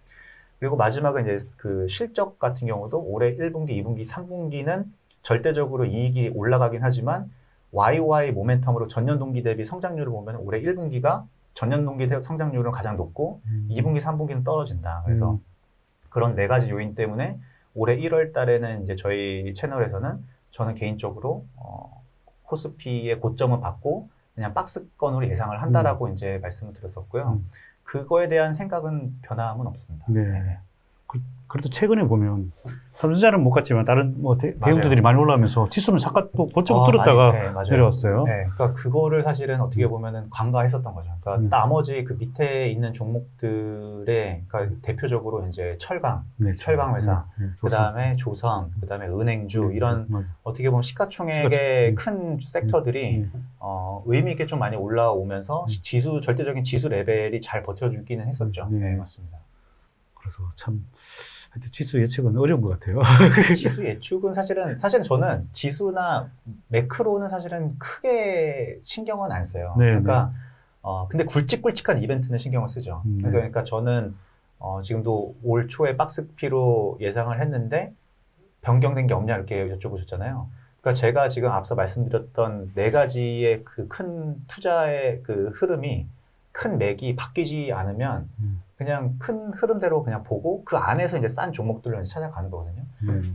그리고 마지막은 이제 그 실적 같은 경우도 올해 1분기, 2분기, 3분기는 절대적으로 이익이 올라가긴 하지만 YOY 모멘텀으로 전년 동기 대비 성장률을 보면 올해 1분기가 전년 동기 대비 성장률은 가장 높고 2분기, 3분기는 떨어진다. 그래서 그런 네 가지 요인 때문에 올해 1월 달에는 이제 저희 채널에서는 저는 개인적으로 코스피의 고점을 받고 그냥 박스권으로 예상을 한다라고 이제 말씀을 드렸었고요. 그거에 대한 생각은 변함은 없습니다. 네. 네. 그래도 최근에 보면 삼성전자는 못 갔지만 다른 뭐 대형주들이 많이 올라오면서 지수는 잠깐 또 고점을 뚫었다가 네, 내려왔어요. 네, 그러니까 그거를 사실은 어떻게 보면은 관가했었던 거죠. 그러니까 나머지 그 밑에 있는 종목들의 그러니까 대표적으로 이제 철강, 네, 철강 회사, 조선. 그다음에 조선, 그다음에 은행주 이런 맞아. 어떻게 보면 시가총액의 큰 섹터들이 의미 있게 좀 많이 올라오면서 지수 절대적인 지수 레벨이 잘 버텨주기는 했었죠. 네, 맞습니다. 그래서 참 하여튼 지수 예측은 어려운 것 같아요. 지수 예측은 사실은 저는 지수나 매크로는 사실은 크게 신경은 안 써요. 네, 그러니까 근데 굵직굵직한 이벤트는 신경을 쓰죠. 네. 그러니까 저는 지금도 올 초에 박스피로 예상을 했는데 변경된 게 없냐 이렇게 여쭤보셨잖아요. 그러니까 제가 지금 앞서 말씀드렸던 네 가지의 그 큰 투자의 그 흐름이 큰 맥이 바뀌지 않으면 그냥 큰 흐름대로 그냥 보고 그 안에서 이제 싼 종목들로 이제 찾아가는 거거든요.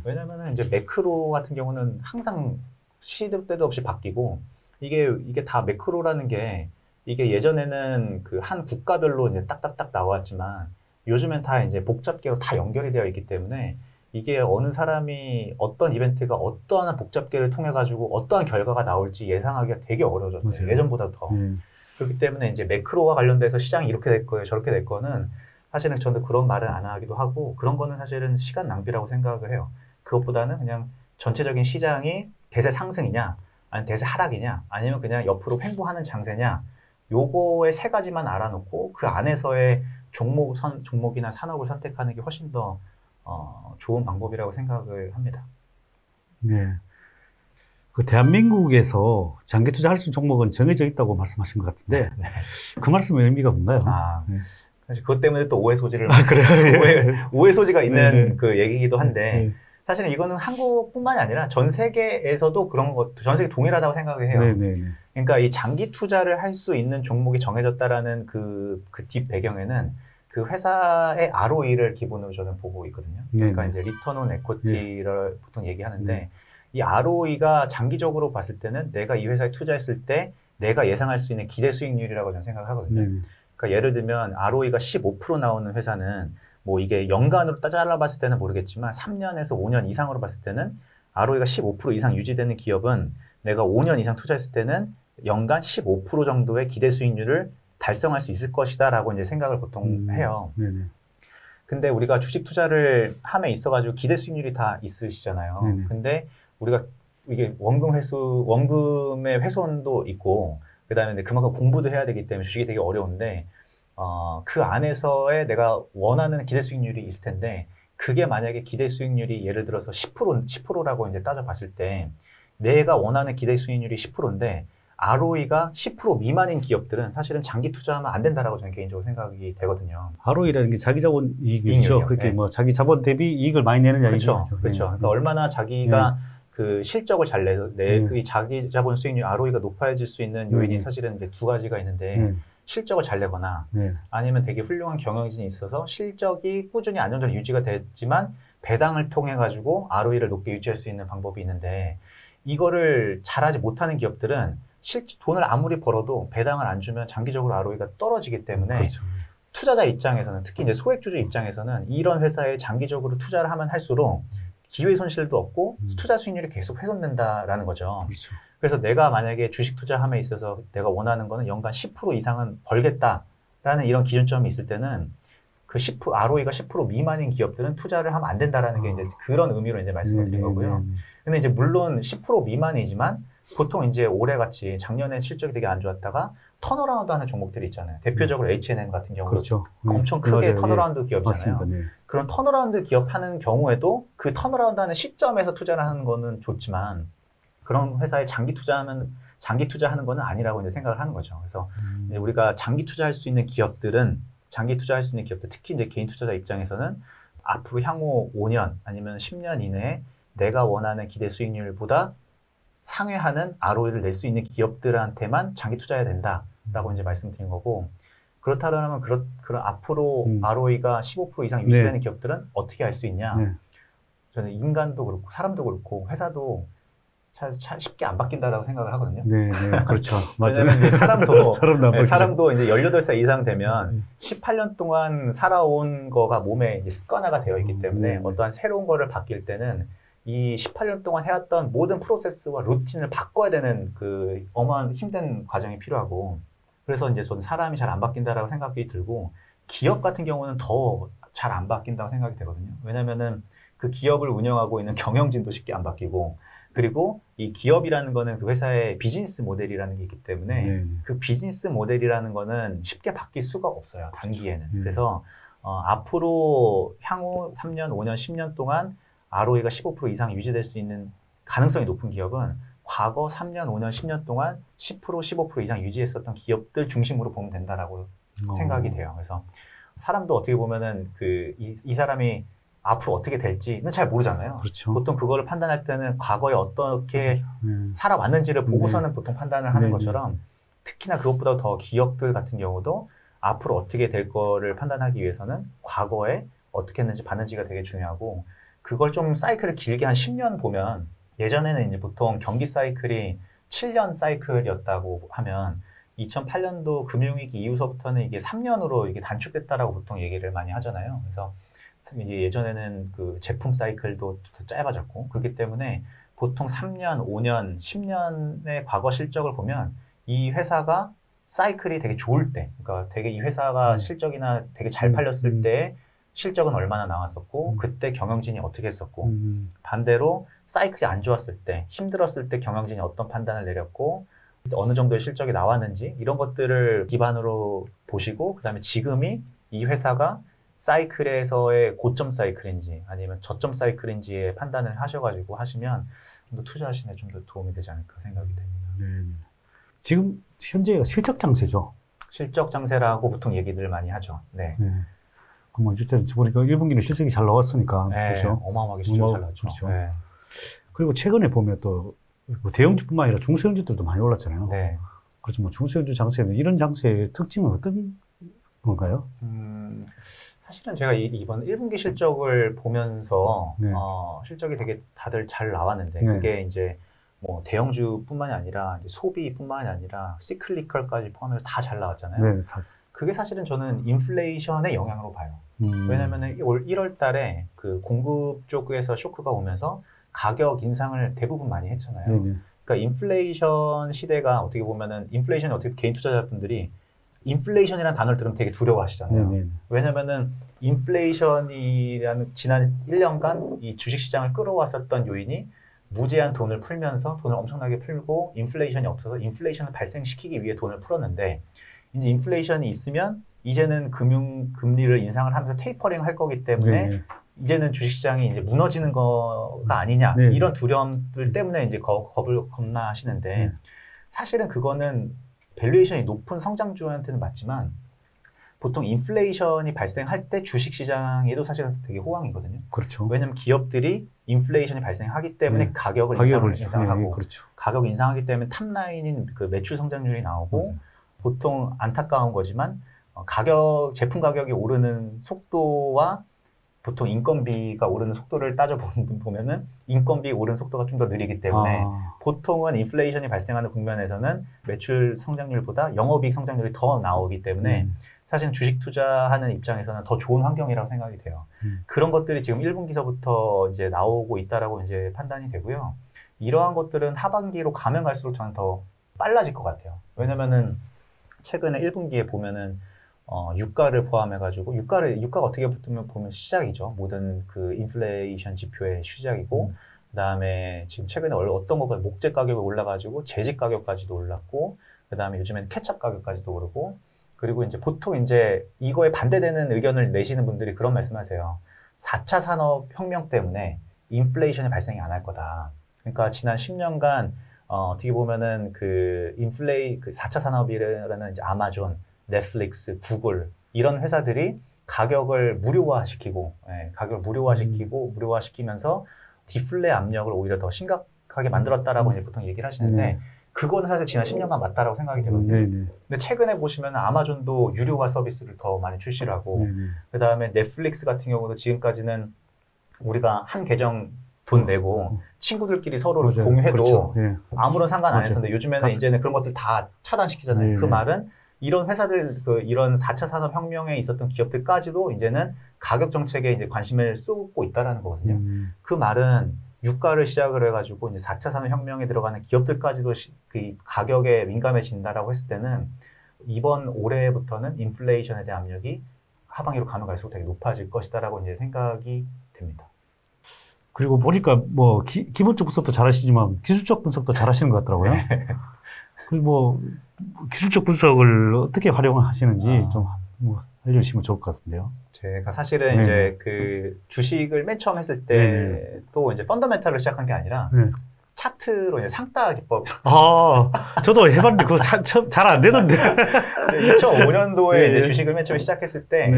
왜냐면은 이제 매크로 같은 경우는 항상 시도 때도 없이 바뀌고 이게 다 매크로라는 게 이게 예전에는 그 한 국가별로 이제 딱딱딱 나왔지만 요즘엔 다 이제 복잡계로 다 연결이 되어 있기 때문에 이게 어느 사람이 어떤 이벤트가 어떠한 복잡계를 통해 가지고 어떠한 결과가 나올지 예상하기가 되게 어려워졌어요. 맞아요. 예전보다 더. 그렇기 때문에 이제 매크로와 관련돼서 시장이 이렇게 될 거예요, 저렇게 될 거는 사실은 저는 그런 말은 안 하기도 하고 그런 거는 사실은 시간 낭비라고 생각을 해요. 그것보다는 그냥 전체적인 시장이 대세 상승이냐, 아니면 대세 하락이냐, 아니면 그냥 옆으로 횡보하는 장세냐, 요거의 세 가지만 알아놓고 그 안에서의 종목이나 산업을 선택하는 게 훨씬 더 좋은 방법이라고 생각을 합니다. 네. 그 대한민국에서 장기 투자할 수 있는 종목은 정해져 있다고 말씀하신 것 같은데 네. 그 말씀의 의미가 뭔가요? 사실 그것 때문에 또 오해 소지를 그래요? 오해 소지가 있는 네. 그 얘기이기도 한데 사실은 이거는 한국뿐만이 아니라 전 세계에서도 그런 것, 전 세계 동일하다고 생각을 해요. 그러니까 이 장기 투자를 할 수 있는 종목이 정해졌다라는 그 뒷 배경에는 그 회사의 ROE를 기본으로 저는 보고 있거든요. 그러니까 이제 리턴 온 에쿼티를 보통 얘기하는데 이 ROE가 장기적으로 봤을 때는 내가 이 회사에 투자했을 때 내가 예상할 수 있는 기대 수익률이라고 저는 생각을 하거든요. 그러니까 예를 들면 ROE가 15% 나오는 회사는 뭐 이게 연간으로 잘라봤을 때는 모르겠지만 3년에서 5년 이상으로 봤을 때는 ROE가 15% 이상 유지되는 기업은 내가 5년 이상 투자했을 때는 연간 15% 정도의 기대 수익률을 달성할 수 있을 것이다 라고 이제 생각을 보통 해요. 근데 우리가 주식 투자를 함에 있어가지고 기대 수익률이 다 있으시잖아요. 근데 우리가 이게 원금의 훼손도 있고, 그 다음에 그만큼 공부도 해야 되기 때문에 주식이 되게 어려운데, 그 안에서의 내가 원하는 기대 수익률이 있을 텐데, 그게 만약에 기대 수익률이 예를 들어서 10%라고 이제 따져봤을 때, 내가 원하는 기대 수익률이 10%인데, ROE가 10% 미만인 기업들은 사실은 장기 투자하면 안 된다라고 저는 개인적으로 생각이 되거든요. ROE라는 게 자기 자본 이익이죠. 그렇게 뭐 자기 자본 대비 이익을 많이 내느냐 이거죠. 그렇죠. 그러니까 얼마나 자기가 그 실적을 잘 내서 그 자기 자본 수익률 ROE가 높아질 수 있는 요인이 사실은 이제 두 가지가 있는데 실적을 잘 내거나 아니면 되게 훌륭한 경영진이 있어서 실적이 꾸준히 안정적으로 유지가 됐지만 배당을 통해 가지고 ROE를 높게 유지할 수 있는 방법이 있는데 이거를 잘하지 못하는 기업들은 돈을 아무리 벌어도 배당을 안 주면 장기적으로 ROE가 떨어지기 때문에 투자자 입장에서는 특히 이제 소액주주 입장에서는 이런 회사에 장기적으로 투자를 하면 할수록 기회 손실도 없고 투자 수익률이 계속 훼손된다라는 거죠. 그렇죠. 그래서 내가 만약에 주식 투자함에 있어서 내가 원하는 거는 연간 10% 이상은 벌겠다라는 이런 기준점이 있을 때는 그 10% ROE가 10% 미만인 기업들은 투자를 하면 안 된다라는 게 이제 그런 의미로 이제 말씀을 드린 거고요. 근데 이제 물론 10% 미만이지만 보통 이제 올해 같이 작년에 실적이 되게 안 좋았다가 턴어라운드 하는 종목들이 있잖아요. 대표적으로 H&M 같은 경우도 그렇죠. 엄청 크게 맞아요. 턴어라운드 기업이잖아요. 맞습니다. 네. 그런 턴어라운드 기업 하는 경우에도 그 턴어라운드 하는 시점에서 투자를 하는 거는 좋지만 그런 회사에 장기 투자하는 거는 아니라고 이제 생각을 하는 거죠. 그래서 이제 우리가 장기 투자할 수 있는 기업들, 특히 이제 개인 투자자 입장에서는 앞으로 향후 5년 아니면 10년 이내에 내가 원하는 기대 수익률보다 상회하는 ROE를 낼 수 있는 기업들한테만 장기 투자해야 된다라고 이제 말씀드린 거고, 그렇다면 그런 앞으로 ROE가 15% 이상 유지되는 네. 기업들은 어떻게 할 수 있냐? 네. 저는 인간도 그렇고 사람도 그렇고 회사도 쉽게 안 바뀐다라고 생각을 하거든요. 네, 그렇죠. 맞아요. 왜냐면 이제 사람도 안 사람도 이제 18살 이상 되면 18년 동안 살아온 거가 몸에 이제 습관화가 되어 있기 때문에 어떠한 새로운 거를 바뀔 때는 이 18년 동안 해왔던 모든 프로세스와 루틴을 바꿔야 되는 그 어마어마한 힘든 과정이 필요하고, 그래서 이제 저는 사람이 잘 안 바뀐다라고 생각이 들고 기업 같은 경우는 더 잘 안 바뀐다고 생각이 되거든요. 왜냐면은 그 기업을 운영하고 있는 경영진도 쉽게 안 바뀌고, 그리고 이 기업이라는 거는 그 회사의 비즈니스 모델이라는 게 있기 때문에 그 비즈니스 모델이라는 거는 쉽게 바뀔 수가 없어요. 단기에는. 그래서 앞으로 향후 3년, 5년, 10년 동안 ROE가 15% 이상 유지될 수 있는 가능성이 높은 기업은 과거 3년, 5년, 10년 동안 10%, 15% 이상 유지했었던 기업들 중심으로 보면 된다라고 생각이 돼요. 그래서 사람도 어떻게 보면은 이 사람이 앞으로 어떻게 될지는 잘 모르잖아요. 그렇죠. 보통 그거를 판단할 때는 과거에 어떻게 살아왔는지를 보고서는 보통 판단을 하는 것처럼, 특히나 그것보다 더 기업들 같은 경우도 앞으로 어떻게 될 거를 판단하기 위해서는 과거에 어떻게 했는지 봤는지가 되게 중요하고, 그걸 좀 사이클을 길게 한 10년 보면, 예전에는 이제 보통 경기 사이클이 7년 사이클이었다고 하면 2008년도 금융위기 이후서부터는 이게 3년으로 이게 단축됐다라고 보통 얘기를 많이 하잖아요. 그래서 이게 예전에는 그 제품 사이클도 더 짧아졌고, 그렇기 때문에 보통 3년, 5년, 10년의 과거 실적을 보면 이 회사가 사이클이 되게 좋을 때, 그러니까 되게 이 회사가 실적이나 되게 잘 팔렸을 때 실적은 얼마나 나왔었고, 그때 경영진이 어떻게 했었고, 반대로 사이클이 안 좋았을 때, 힘들었을 때 경영진이 어떤 판단을 내렸고, 어느 정도의 실적이 나왔는지, 이런 것들을 기반으로 보시고, 그 다음에 지금이 이 회사가 사이클에서의 고점 사이클인지 아니면 저점 사이클인지의 판단을 하셔가지고 하시면 좀 더 투자하시는 데 좀 더 도움이 되지 않을까 생각이 됩니다. 지금 현재가 실적 장세죠. 실적 장세라고 보통 얘기들 많이 하죠. 네. 그럼 어쨌든 보니까 1분기는 실적이 잘 나왔으니까. 네, 그렇죠. 어마어마하게 실적 잘 나왔죠. 그렇죠. 네. 그리고 최근에 보면 또 뭐 대형주뿐만 아니라 중소형주들도 많이 올랐잖아요. 네. 그렇죠. 뭐 중소형주 장세는 이런 장세의 특징은 어떤 건가요? 사실은 제가 이번 1분기 실적을 보면서 실적이 되게 다들 잘 나왔는데 그게 이제 뭐 대형주뿐만이 아니라 이제 소비뿐만이 아니라 시클리컬까지 포함해서 다 잘 나왔잖아요. 네, 그게 사실은 저는 인플레이션의 영향으로 봐요. 왜냐면은 올 1월 달에 그 공급 쪽에서 쇼크가 오면서 가격 인상을 대부분 많이 했잖아요. 그러니까 인플레이션 시대가 어떻게 보면은 인플레이션이 어떻게 개인 투자자분들이 인플레이션이라는 단어를 들으면 되게 두려워하시잖아요. 왜냐면은 인플레이션이라는 지난 1년간 이 주식시장을 끌어왔었던 요인이 무제한 돈을 풀면서 돈을 엄청나게 풀고 인플레이션이 없어서 인플레이션을 발생시키기 위해 돈을 풀었는데, 이제 인플레이션이 있으면 이제는 금리를 인상을 하면서 테이퍼링 할 거기 때문에 이제는 주식시장이 이제 무너지는 거가 아니냐, 이런 두려움들 때문에 이제 겁을 겁나하시는데 사실은 그거는 밸류에이션이 높은 성장주한테는 맞지만 보통 인플레이션이 발생할 때 주식시장에도 사실은 되게 호황이거든요. 그렇죠. 왜냐하면 기업들이 인플레이션이 발생하기 때문에 가격을 인상하고 가격 인상하기 때문에 탑라인인 그 매출 성장률이 나오고 보통 안타까운 거지만 제품 가격이 오르는 속도와 보통 인건비가 오르는 속도를 따져보면은 인건비 오르는 속도가 좀 더 느리기 때문에 보통은 인플레이션이 발생하는 국면에서는 매출 성장률보다 영업이익 성장률이 더 나오기 때문에 사실 주식 투자하는 입장에서는 더 좋은 환경이라고 생각이 돼요. 그런 것들이 지금 1분기서부터 이제 나오고 있다라고 이제 판단이 되고요. 이러한 것들은 하반기로 가면 갈수록 저는 더 빨라질 것 같아요. 왜냐면은 최근에 1분기에 보면은 유가를 포함해가지고 유가가 어떻게 보면 시작이죠. 모든 그 인플레이션 지표의 시작이고, 그다음에 지금 최근에 어떤 거가 목재 가격이 올라가지고 재직 가격까지도 올랐고, 그다음에 요즘에는 케첩 가격까지도 오르고, 그리고 이제 보통 이제 이거에 반대되는 의견을 내시는 분들이 그런 말씀하세요. 4차 산업혁명 때문에 인플레이션이 발생이 안 할 거다. 그러니까 지난 10년간 어떻게 보면은 그 4차 산업이라는 이제 아마존, 넷플릭스, 구글 이런 회사들이 가격을 무료화시키고, 가격을 무료화시키면서 디플레 압력을 오히려 더 심각하게 만들었다라고 이제 보통 얘기를 하시는데, 그거는 사실 지난 10년간 맞다라고 생각이 되거든요. 근데 최근에 보시면 아마존도 유료화 서비스를 더 많이 출시를 하고, 그 다음에 넷플릭스 같은 경우도 지금까지는 우리가 한 계정 돈 내고 친구들끼리 서로 공유해도 그렇죠. 아무런 상관 안 했었는데, 요즘에는 이제는 그런 것들 다 차단시키잖아요. 그 말은 이런 회사들, 이런 4차 산업혁명에 있었던 기업들까지도 이제는 가격 정책에 이제 관심을 쏟고 있다라는 거거든요. 그 말은 유가를 시작을 해가지고 이제 4차 산업혁명에 들어가는 기업들까지도 그 가격에 민감해진다라고 했을 때는 이번 올해부터는 인플레이션에 대한 압력이 하반기로 가면 갈수록 되게 높아질 것이다라고 이제 생각이 됩니다. 그리고 보니까 뭐 기본적 분석도 잘하시지만 기술적 분석도 잘하시는 것 같더라고요. 그리고 뭐 기술적 분석을 어떻게 활용하시는지 좀 뭐 알려주시면 좋을 것 같은데요. 제가 사실은 이제 그 주식을 맨 처음 했을 때 또 이제 펀더멘탈로 시작한 게 아니라 차트로 이제 상따 기법. 저도 해봤는데 그거 잘 안 되던데. 2005년도에 이제 주식을 맨 처음에 시작했을 때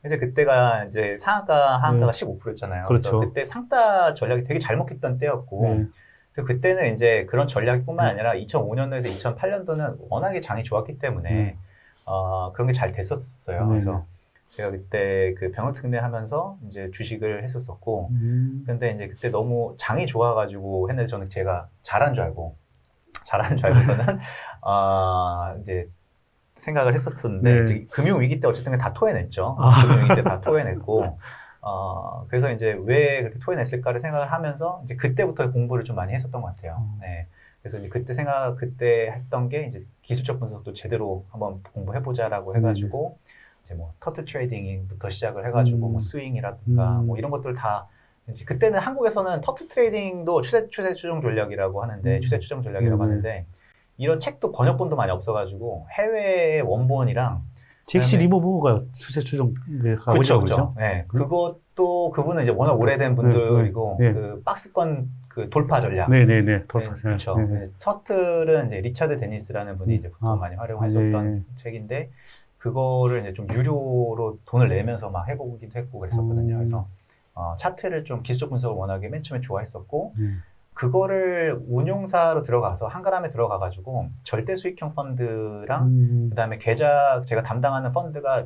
이제 그때가 이제 하한가가 15%였잖아요. 그렇죠. 그래서 그때 상따 전략이 되게 잘 먹혔던 때였고, 그리고 그때는 이제 그런 전략뿐만 아니라 2005년도에서 2008년도는 워낙에 장이 좋았기 때문에 그런 게 잘 됐었어요. 그래서 제가 그때 그 병역특례 하면서 이제 주식을 했었었고, 근데 이제 그때 너무 장이 좋아가지고 했는데 저는 제가 잘한 줄 알고서는 이제 생각을 했었는데, 이제 금융위기 때 어쨌든 다 토해냈죠. 금융위기 때 다 토해냈고, 그래서 이제 왜 그렇게 토해냈을까를 생각을 하면서 이제 그때부터 공부를 좀 많이 했었던 것 같아요. 그래서 이제 그때 했던 게 이제 기술적 분석도 제대로 한번 공부해보자라고 해가지고, 이제 뭐 터틀 트레이딩부터 시작을 해가지고 뭐 스윙이라든가 뭐 이런 것들 다, 이제 그때는 한국에서는 터틀 트레이딩도 추세 추정 전략이라고 하는데, 추세 추정 전략이라고 하는데, 이런 책도 번역본도 많이 없어가지고 해외 원본이랑 잭시 리버브가 추세 추정 그렇죠. 네, 그것도 그분은 이제 워낙 오래된 분들이고 그 박스권 그 돌파 전략. 돌파. 그렇죠. 터틀은 이제 리차드 데니스라는 분이 이제 보통 많이 활용하셨던 책인데, 그거를 이제 좀 유료로 돈을 내면서 막 해보기도 했고 그랬었거든요. 그래서 차트를 좀 기술적 분석을 워낙에 맨 처음에 좋아했었고, 그거를 운용사로 들어가서 한가람에 들어가가지고 절대 수익형 펀드랑 그다음에 제가 담당하는 펀드가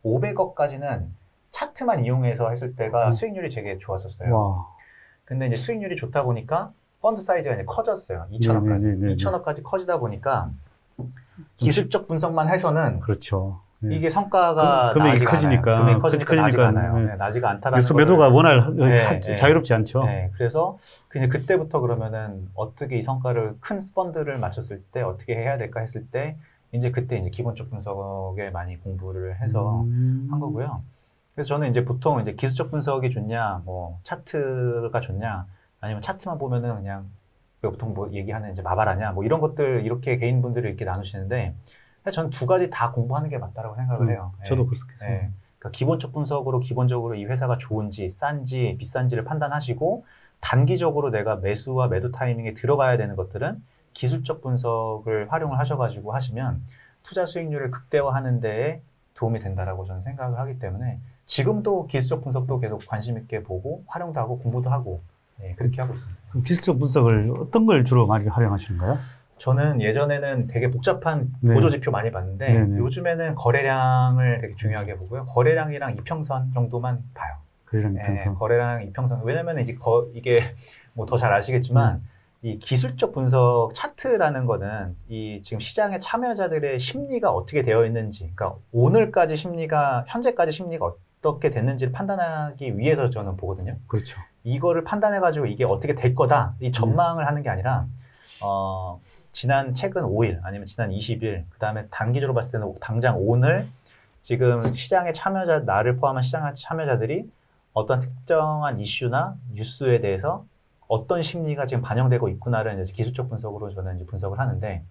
500억까지는 차트만 이용해서 했을 때가 수익률이 되게 좋았었어요. 근데 이제 수익률이 좋다 보니까 펀드 사이즈가 이제 커졌어요. 2천억까지. 2천억까지 커지다 보니까 기술적 분석만 해서는 그렇죠. 이게 성과가 금액이 커지니까 나지가 않아요. 나지가 않다라는 그래서 매도가 워낙 자유롭지 않죠. 그래서 그냥 그때부터 그러면은 어떻게 이 성과를 큰 펀드를 맞췄을 때 어떻게 해야 될까 했을 때 이제 그때 이제 기본적 분석에 많이 공부를 해서 한 거고요. 그래서 저는 이제 보통 이제 기술적 분석이 좋냐, 뭐 차트가 좋냐, 아니면 차트만 보면은 그냥 보통 뭐 얘기하는 이제 마바라냐, 뭐 이런 것들 이렇게 개인분들이 이렇게 나누시는데, 저는 두 가지 다 공부하는 게 맞다라고 생각을 해요. 저도 그렇게 생각해요. 그러니까 기본적으로 이 회사가 좋은지 싼지 비싼지를 판단하시고, 단기적으로 내가 매수와 매도 타이밍에 들어가야 되는 것들은 기술적 분석을 활용을 하셔가지고 하시면 투자 수익률을 극대화하는 데에 도움이 된다라고 저는 생각을 하기 때문에, 지금도 기술적 분석도 계속 관심 있게 보고 활용도 하고 공부도 하고 그렇게 하고 있습니다. 그럼 기술적 분석을 어떤 걸 주로 많이 활용하시는가요? 저는 예전에는 되게 복잡한 보조지표 많이 봤는데 요즘에는 거래량을 되게 중요하게 보고요. 거래량이랑 이평선 정도만 봐요. 거래량 이평선. 거래량 이평선. 왜냐면 이제 이게 뭐 더 잘 아시겠지만 이 기술적 분석 차트라는 거는 이 지금 시장의 참여자들의 심리가 어떻게 되어 있는지, 그러니까 오늘까지 심리가, 현재까지 심리가 어떻게 됐는지를 판단하기 위해서 저는 보거든요. 그렇죠. 이거를 판단해가지고 이게 어떻게 될 거다, 이 전망을 하는 게 아니라, 지난 최근 5일, 아니면 지난 20일, 그 다음에 단기적으로 봤을 때는 당장 오늘, 지금 시장의 참여자, 나를 포함한 시장의 참여자들이 어떤 특정한 이슈나 뉴스에 대해서 어떤 심리가 지금 반영되고 있구나를 이제 기술적 분석으로 저는 이제 분석을 하는데,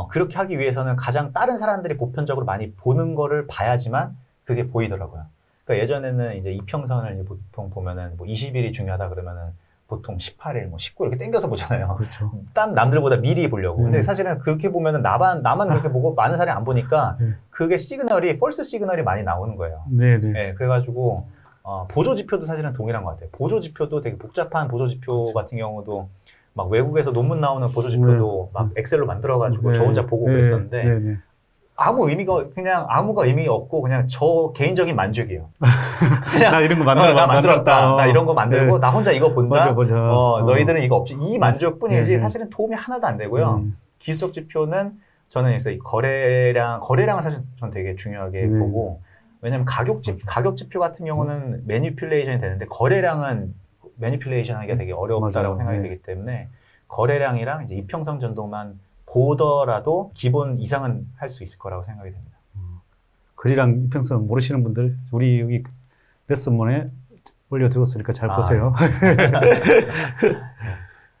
그렇게 하기 위해서는 가장 다른 사람들이 보편적으로 많이 보는 거를 봐야지만 그게 보이더라고요. 그러니까 예전에는 이제 이평선을 이제 보통 보면은 뭐 20일이 중요하다 그러면은 보통 18일, 뭐 19일 이렇게 땡겨서 보잖아요. 그렇죠. 남들보다 미리 보려고. 근데 사실은 그렇게 보면은 나만 그렇게 보고 많은 사람이 안 보니까 그게 시그널이, 펄스 시그널이 많이 나오는 거예요. 네네. 네, 그래가지고, 보조 지표도 사실은 동일한 것 같아요. 보조 지표도 되게 복잡한 보조 지표 그렇죠. 같은 경우도 막 외국에서 논문 나오는 보조 지표도 막 엑셀로 만들어가지고 저 혼자 보고 그랬었는데 네네. 아무가 의미 없고 그냥 저 개인적인 만족이에요. 나 이런 거 나 만들었다. 나 이런 거 만들고 네. 나 혼자 이거 본다. 맞아. 너희들은 이거 없지. 이 만족뿐이지 네. 사실은 도움이 하나도 안 되고요. 기술적 지표는 저는 그래서 이 거래량은 사실 전 되게 중요하게 네. 보고, 왜냐면 가격 지표 같은 경우는 매니플레이션이 되는데 거래량은 매니플레이션 하기가 되게 어렵다라고 맞아요. 생각이 네. 되기 때문에 거래량이랑 이제 이평선 정도만 보더라도 기본 이상은 할 수 있을 거라고 생각이 됩니다. 글이랑 이평선 모르시는 분들, 우리 여기 레슨문에 올려두었으니까 잘 보세요.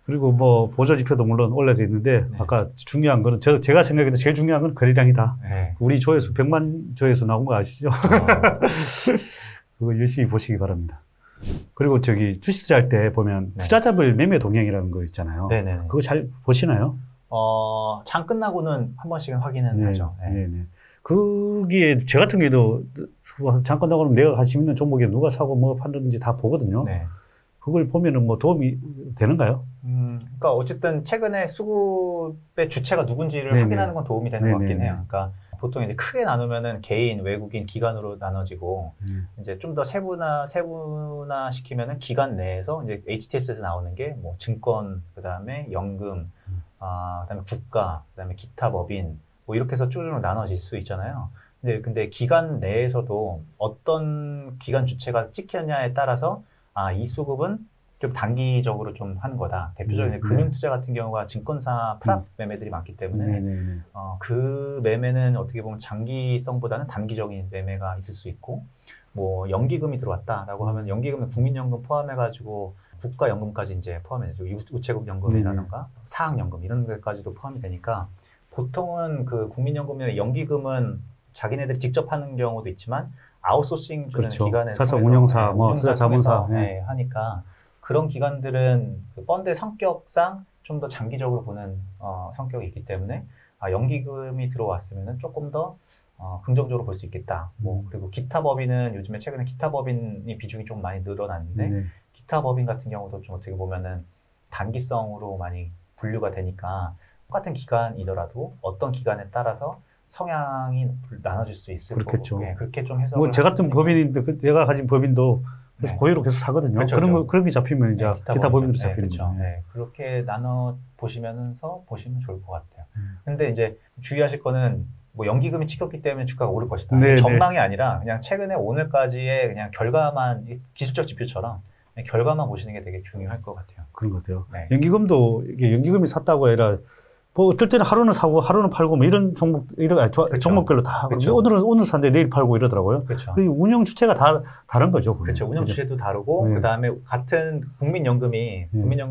그리고 뭐 보조 지표도 물론 올려져 있는데 네. 아까 중요한 거는 제가 생각해도 제일 중요한 건 거래량이다. 네. 우리 조회수 100만 조회수 나온 거 아시죠? 그거 열심히 보시기 바랍니다. 그리고 저기 주식 투자할 때 보면 네. 투자자별 매매 동향이라는 거 있잖아요. 네네. 그거 잘 보시나요? 장 끝나고는 한 번씩은 확인은 네. 하죠. 네. 네네. 그게 제 같은 경우도 잠깐 나가면 내가 관심 있는 종목에 누가 사고 뭐 팔는지 다 보거든요. 네. 그걸 보면은 뭐 도움이 되는가요? 그러니까 어쨌든 최근에 수급의 주체가 누군지를 네네. 확인하는 건 도움이 되는 것 같긴 네네. 해요. 그러니까 보통 이제 크게 나누면은 개인, 외국인, 기관으로 나눠지고, 이제 좀 더 세분화 시키면은 기관 내에서 이제 HTS에서 나오는 게 뭐 증권, 그 다음에 연금, 그다음에 국가, 그다음에 기타 법인, 뭐 이렇게 해서 쭈르륵 나눠질 수 있잖아요. 근데 기관 내에서도 어떤 기관 주체가 찍혔냐에 따라서 이 수급은 좀 단기적으로 좀 하는 거다. 대표적인 금융투자 같은 경우가 증권사 프랍 매매들이 많기 때문에 그 매매는 어떻게 보면 장기성보다는 단기적인 매매가 있을 수 있고, 뭐 연기금이 들어왔다라고 하면 연기금은 국민연금 포함해가지고 국가연금까지 이제 포함이 되죠. 우체국 연금이라든가 사학연금 이런 데까지도 포함이 되니까, 보통은 그 국민연금이나 연기금은 자기네들이 직접 하는 경우도 있지만 아웃소싱 주는 그렇죠. 기관에서 자산 운용사, 뭐 투자 자문사 하니까, 그런 기관들은 그 펀드의 성격상 좀 더 장기적으로 보는 성격이 있기 때문에 연기금이 들어왔으면은 조금 더 긍정적으로 볼 수 있겠다. 뭐 그리고 기타 법인은 요즘에 최근에 기타 법인이 비중이 좀 많이 늘어났는데 기타 법인 같은 경우도 좀 어떻게 보면은 단기성으로 많이 분류가 되니까 똑같은 기관이더라도 어떤 기관에 따라서 성향이 나눠질 수 있을 그렇겠죠. 거고, 그렇게 좀 해서 뭐 제 같은 법인인데 제가 가진 법인도 그래서 고의로 계속 사거든요. 그렇죠, 그런 게 잡히면 이제 기타 법인으로 잡히는 그렇죠. 거죠. 그렇게 나눠 보시면서 보시면 좋을 것 같아요. 근데 이제 주의하실 거는 뭐 연기금이 찍혔기 때문에 주가가 오를 것이다. 전망이 아니라 그냥 최근에 오늘까지의 그냥 결과만, 기술적 지표처럼 그냥 결과만 보시는 게 되게 중요할 것 같아요. 그런 것 같아요. 네. 연기금도 이게 연기금이 샀다고 아니라 뭐 어떨 때는 하루는 사고 하루는 팔고 뭐 이런 종목별로 다 그렇죠. 오늘 샀는데 내일 팔고 이러더라고요. 그렇죠. 그 운영 주체가 다 다른 거죠. 그렇죠. 운영 주체도 다르고, 그다음에 같은 국민연금이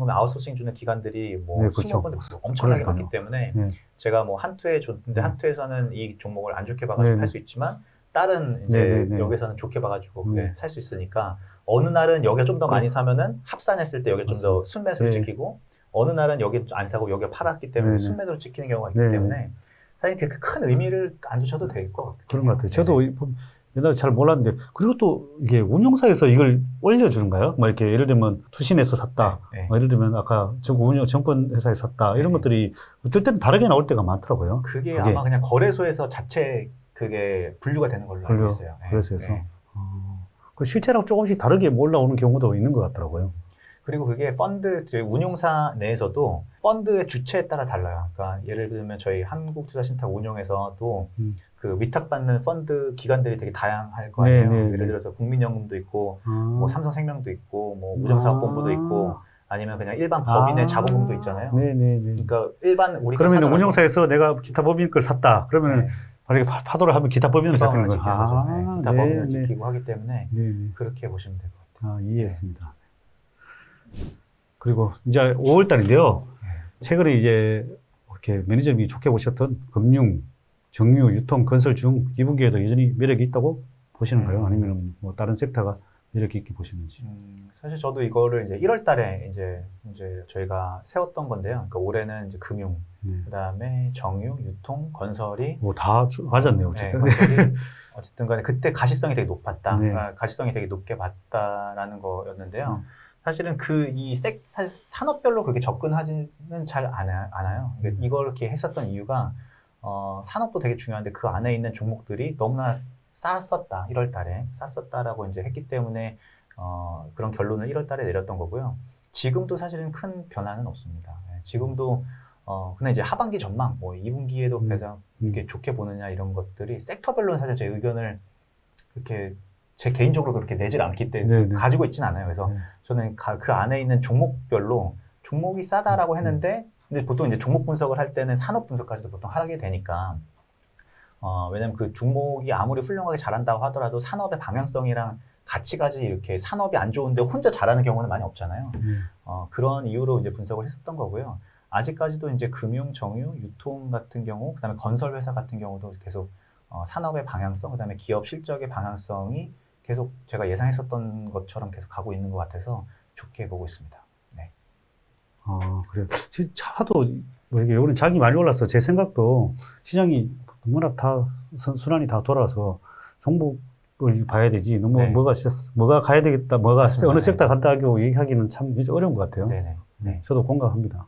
아웃소싱 주는 기관들이 뭐 수십 군데 엄청나게 많기 때문에 제가 뭐 한 투에 줬는데 한 투에서는 이 종목을 안 좋게 봐가지고 할 수 있지만 다른 이제 여기서는 좋게 봐가지고 살 수 있으니까, 어느 날은 여기가 좀 더 많이 사면은 합산했을 때 여기가 좀 더 순매수를 찍히고, 어느 날은 여기 안 사고 여기가 팔았기 때문에 순매도로 찍히는 경우가 있기 때문에 사실 그렇게 큰 의미를 안 두셔도 될 것 같아요. 그런 것 같아요. 저도 옛날에 잘 몰랐는데, 그리고 또 이게 운용사에서 이걸 올려주는가요? 뭐 이렇게 예를 들면 투신에서 샀다, 뭐 예를 들면 아까 정권 회사에 샀다, 이런 것들이 어떨 때는 다르게 나올 때가 많더라고요. 그게 아마 그냥 거래소에서 자체 그게 분류가 되는 걸로 알고 있어요. 거래소에서. 그 실제랑 조금씩 다르게 올라오는 경우도 있는 것 같더라고요. 그리고 그게 펀드, 저희 운용사 내에서도 펀드의 주체에 따라 달라요. 그러니까 예를 들면 저희 한국투자신탁 운용에서도 그 위탁받는 펀드 기관들이 되게 다양할 거 아니에요. 네, 네, 예를 네. 들어서 국민연금도 있고, 아. 뭐 삼성생명도 있고, 뭐 우정사업본부도 있고, 아니면 그냥 일반 법인의 자본금도 있잖아요. 네네네. 그러니까 일반 우리가 그러면 사더라도 운용사에서 내가 기타 법인 걸 샀다. 그러면 네. 만약에 파도를 하면 기타 법인을 잡히는 지키는 거예요. 거죠. 네, 기타 법인을 네. 지키고 하기 때문에 네네. 그렇게 보시면 될 것 같아요. 이해했습니다. 그리고 이제 5월 달인데요. 최근에 이제 이렇게 매니저님이 좋게 보셨던 금융, 정유, 유통, 건설 중 2분기에도 여전히 매력이 있다고 보시는가요? 아니면 뭐 다른 섹터가 매력이 있게 보시는지? 사실 저도 이거를 이제 1월 달에 이제 저희가 세웠던 건데요. 그러니까 올해는 이제 금융, 그다음에 정유, 유통, 건설이 다 맞았네요. 어쨌든. 건설이 어쨌든 간에 그때 가시성이 되게 높았다. 네. 가시성이 되게 높게 봤다라는 거였는데요. 사실은 사실 산업별로 그렇게 접근하지는 잘 않아요. 이걸 이렇게 했었던 이유가, 산업도 되게 중요한데 그 안에 있는 종목들이 너무나 쌌었다. 1월 달에 쌌었다라고 이제 했기 때문에, 그런 결론을 1월 달에 내렸던 거고요. 지금도 사실은 큰 변화는 없습니다. 지금도, 근데 이제 하반기 전망, 뭐 2분기에도 가장 이렇게 좋게 보느냐 이런 것들이 섹터별로는 사실 제 의견을 이렇게 제 개인적으로 그렇게 내질 않기 때문에 가지고 있진 않아요. 그래서 저는 그 안에 있는 종목별로 종목이 싸다라고 했는데, 근데 보통 이제 종목 분석을 할 때는 산업 분석까지도 보통 하게 되니까, 왜냐면 그 종목이 아무리 훌륭하게 잘한다고 하더라도 산업의 방향성이랑 같이 이렇게 산업이 안 좋은데 혼자 잘하는 경우는 많이 없잖아요. 그런 이유로 이제 분석을 했었던 거고요. 아직까지도 이제 금융, 정유, 유통 같은 경우, 그다음에 건설 회사 같은 경우도 계속 산업의 방향성, 그다음에 기업 실적의 방향성이 계속 제가 예상했었던 것처럼 계속 가고 있는 것 같아서 좋게 보고 있습니다. 네. 그래요. 지금 차도 이번에 장이 많이 올라서 제 생각도 시장이 워낙 다 선순환이 다 돌아서 종목을 봐야 되지. 너무 네. 뭐가 가야 되겠다, 맞습니다. 어느 섹터 간다고 얘기하기는 참 이제 어려운 것 같아요. 네네. 네. 저도 공감합니다.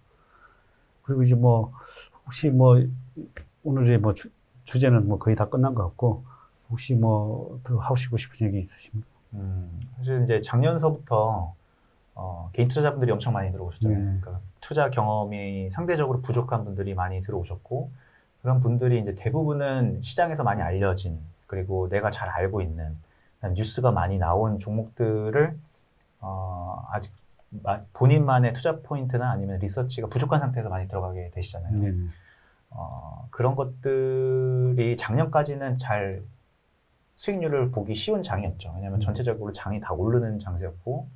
그리고 이제 혹시 오늘의 주제는 거의 다 끝난 것 같고, 혹시 더 하시고 싶은 얘기 있으십니까? 사실 이제 작년서부터 개인 투자자분들이 엄청 많이 들어오셨잖아요. 그러니까 투자 경험이 상대적으로 부족한 분들이 많이 들어오셨고, 그런 분들이 이제 대부분은 시장에서 많이 알려진, 그리고 내가 잘 알고 있는 뉴스가 많이 나온 종목들을 아직 본인만의 투자 포인트나 아니면 리서치가 부족한 상태에서 많이 들어가게 되시잖아요. 그런 것들이 작년까지는 잘 수익률을 보기 쉬운 장이었죠. 왜냐하면 전체적으로 장이 다 오르는 장세였고,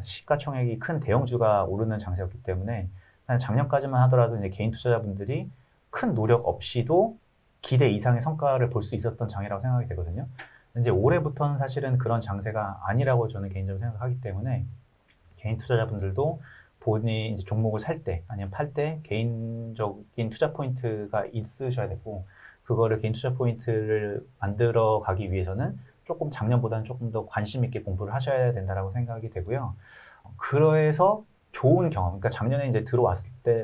시가총액이 큰 대형주가 오르는 장세였기 때문에 작년까지만 하더라도 이제 개인 투자자분들이 큰 노력 없이도 기대 이상의 성과를 볼 수 있었던 장이라고 생각이 되거든요. 이제 올해부터는 사실은 그런 장세가 아니라고 저는 개인적으로 생각하기 때문에 개인 투자자분들도 본인이 이제 종목을 살 때 아니면 팔 때 개인적인 투자 포인트가 있으셔야 되고, 그거를 개인 투자 포인트를 만들어 가기 위해서는 작년보다는 조금 더 관심 있게 공부를 하셔야 된다라고 생각이 되고요. 그래서 좋은 경험, 그러니까 작년에 이제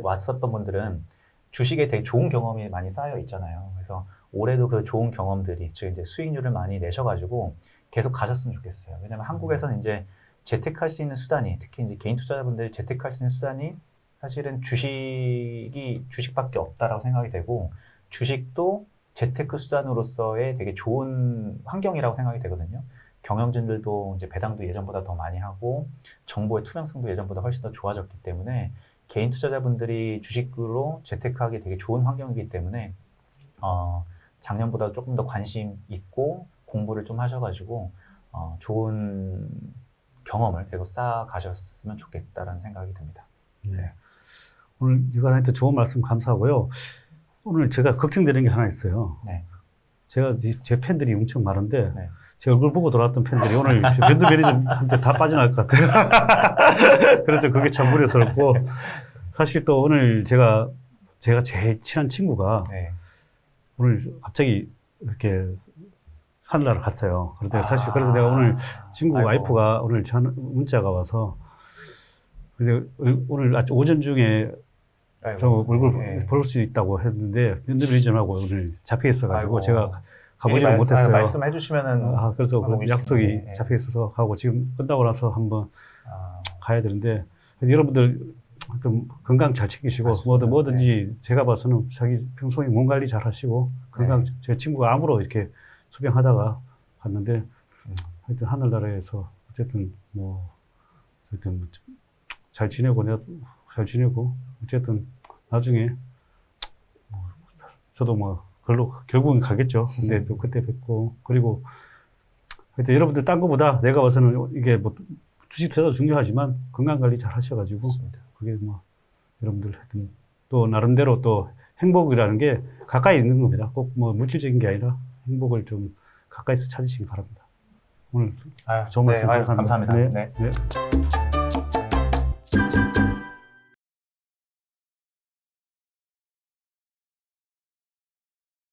왔었던 분들은 주식에 되게 좋은 경험이 많이 쌓여 있잖아요. 그래서 올해도 그 좋은 경험들이, 즉 이제 수익률을 많이 내셔가지고 계속 가셨으면 좋겠어요. 왜냐면 한국에서는 이제 재테크할 수 있는 수단이, 특히 이제 개인 투자자분들이 재테크할 수 있는 수단이 사실은 주식밖에 없다라고 생각이 되고, 주식도 재테크 수단으로서의 되게 좋은 환경이라고 생각이 되거든요. 경영진들도 이제 배당도 예전보다 더 많이 하고, 정보의 투명성도 예전보다 훨씬 더 좋아졌기 때문에 개인 투자자분들이 주식으로 재테크하기 되게 좋은 환경이기 때문에 작년보다 조금 더 관심 있고 공부를 좀 하셔가지고 좋은 경험을 계속 쌓아가셨으면 좋겠다라는 생각이 듭니다. 네. 오늘 유관한테 좋은 말씀 감사하고요. 오늘 제가 걱정되는 게 하나 있어요. 네. 제 팬들이 엄청 많은데, 네. 제 얼굴 보고 돌아왔던 팬들이 오늘 밴드 매니저한테 다 빠져나갈 것 같아요. 그래서 그게 참 우려스럽고, 사실 또 오늘 제가 제일 친한 친구가 네. 오늘 갑자기 이렇게 하늘나라 갔어요. 그래서 내가 오늘 친구 와이프가 오늘 문자가 와서, 그래서 오늘 아침 오전 중에 저 얼굴 볼 수 있다고 했는데 밴드 매니저하고 오늘 잡혀 있어가지고 제가 가보지는 못했어요. 말씀해 주시면은 그래서 그 약속이 잡혀 있어서 하고 지금 끝나고 나서 한번 가야 되는데 여러분들 하여튼 건강 잘 챙기시고 맞습니다. 뭐든지 제가 봐서는 자기 평소에 몸 관리 잘 하시고 건강 제 친구가 암으로 이렇게 수병하다가 갔는데 하여튼 하늘나라에서 어쨌든 잘 지내고 내가 잘 지내고 어쨌든 나중에 저도 결국은 가겠죠. 근데 또 그때 뵙고 그리고 하여튼 여러분들 딴 거보다 내가 봐서는 이게 주식 투자도 중요하지만 건강 관리 잘 하셔가지고 맞습니다. 그게 여러분들 하여튼 또 나름대로 또 행복이라는 게 가까이 있는 겁니다. 꼭 물질적인 게 아니라 행복을 좀 가까이서 찾으시기 바랍니다. 오늘 좋은 말씀 감사합니다. 감사합니다. 네.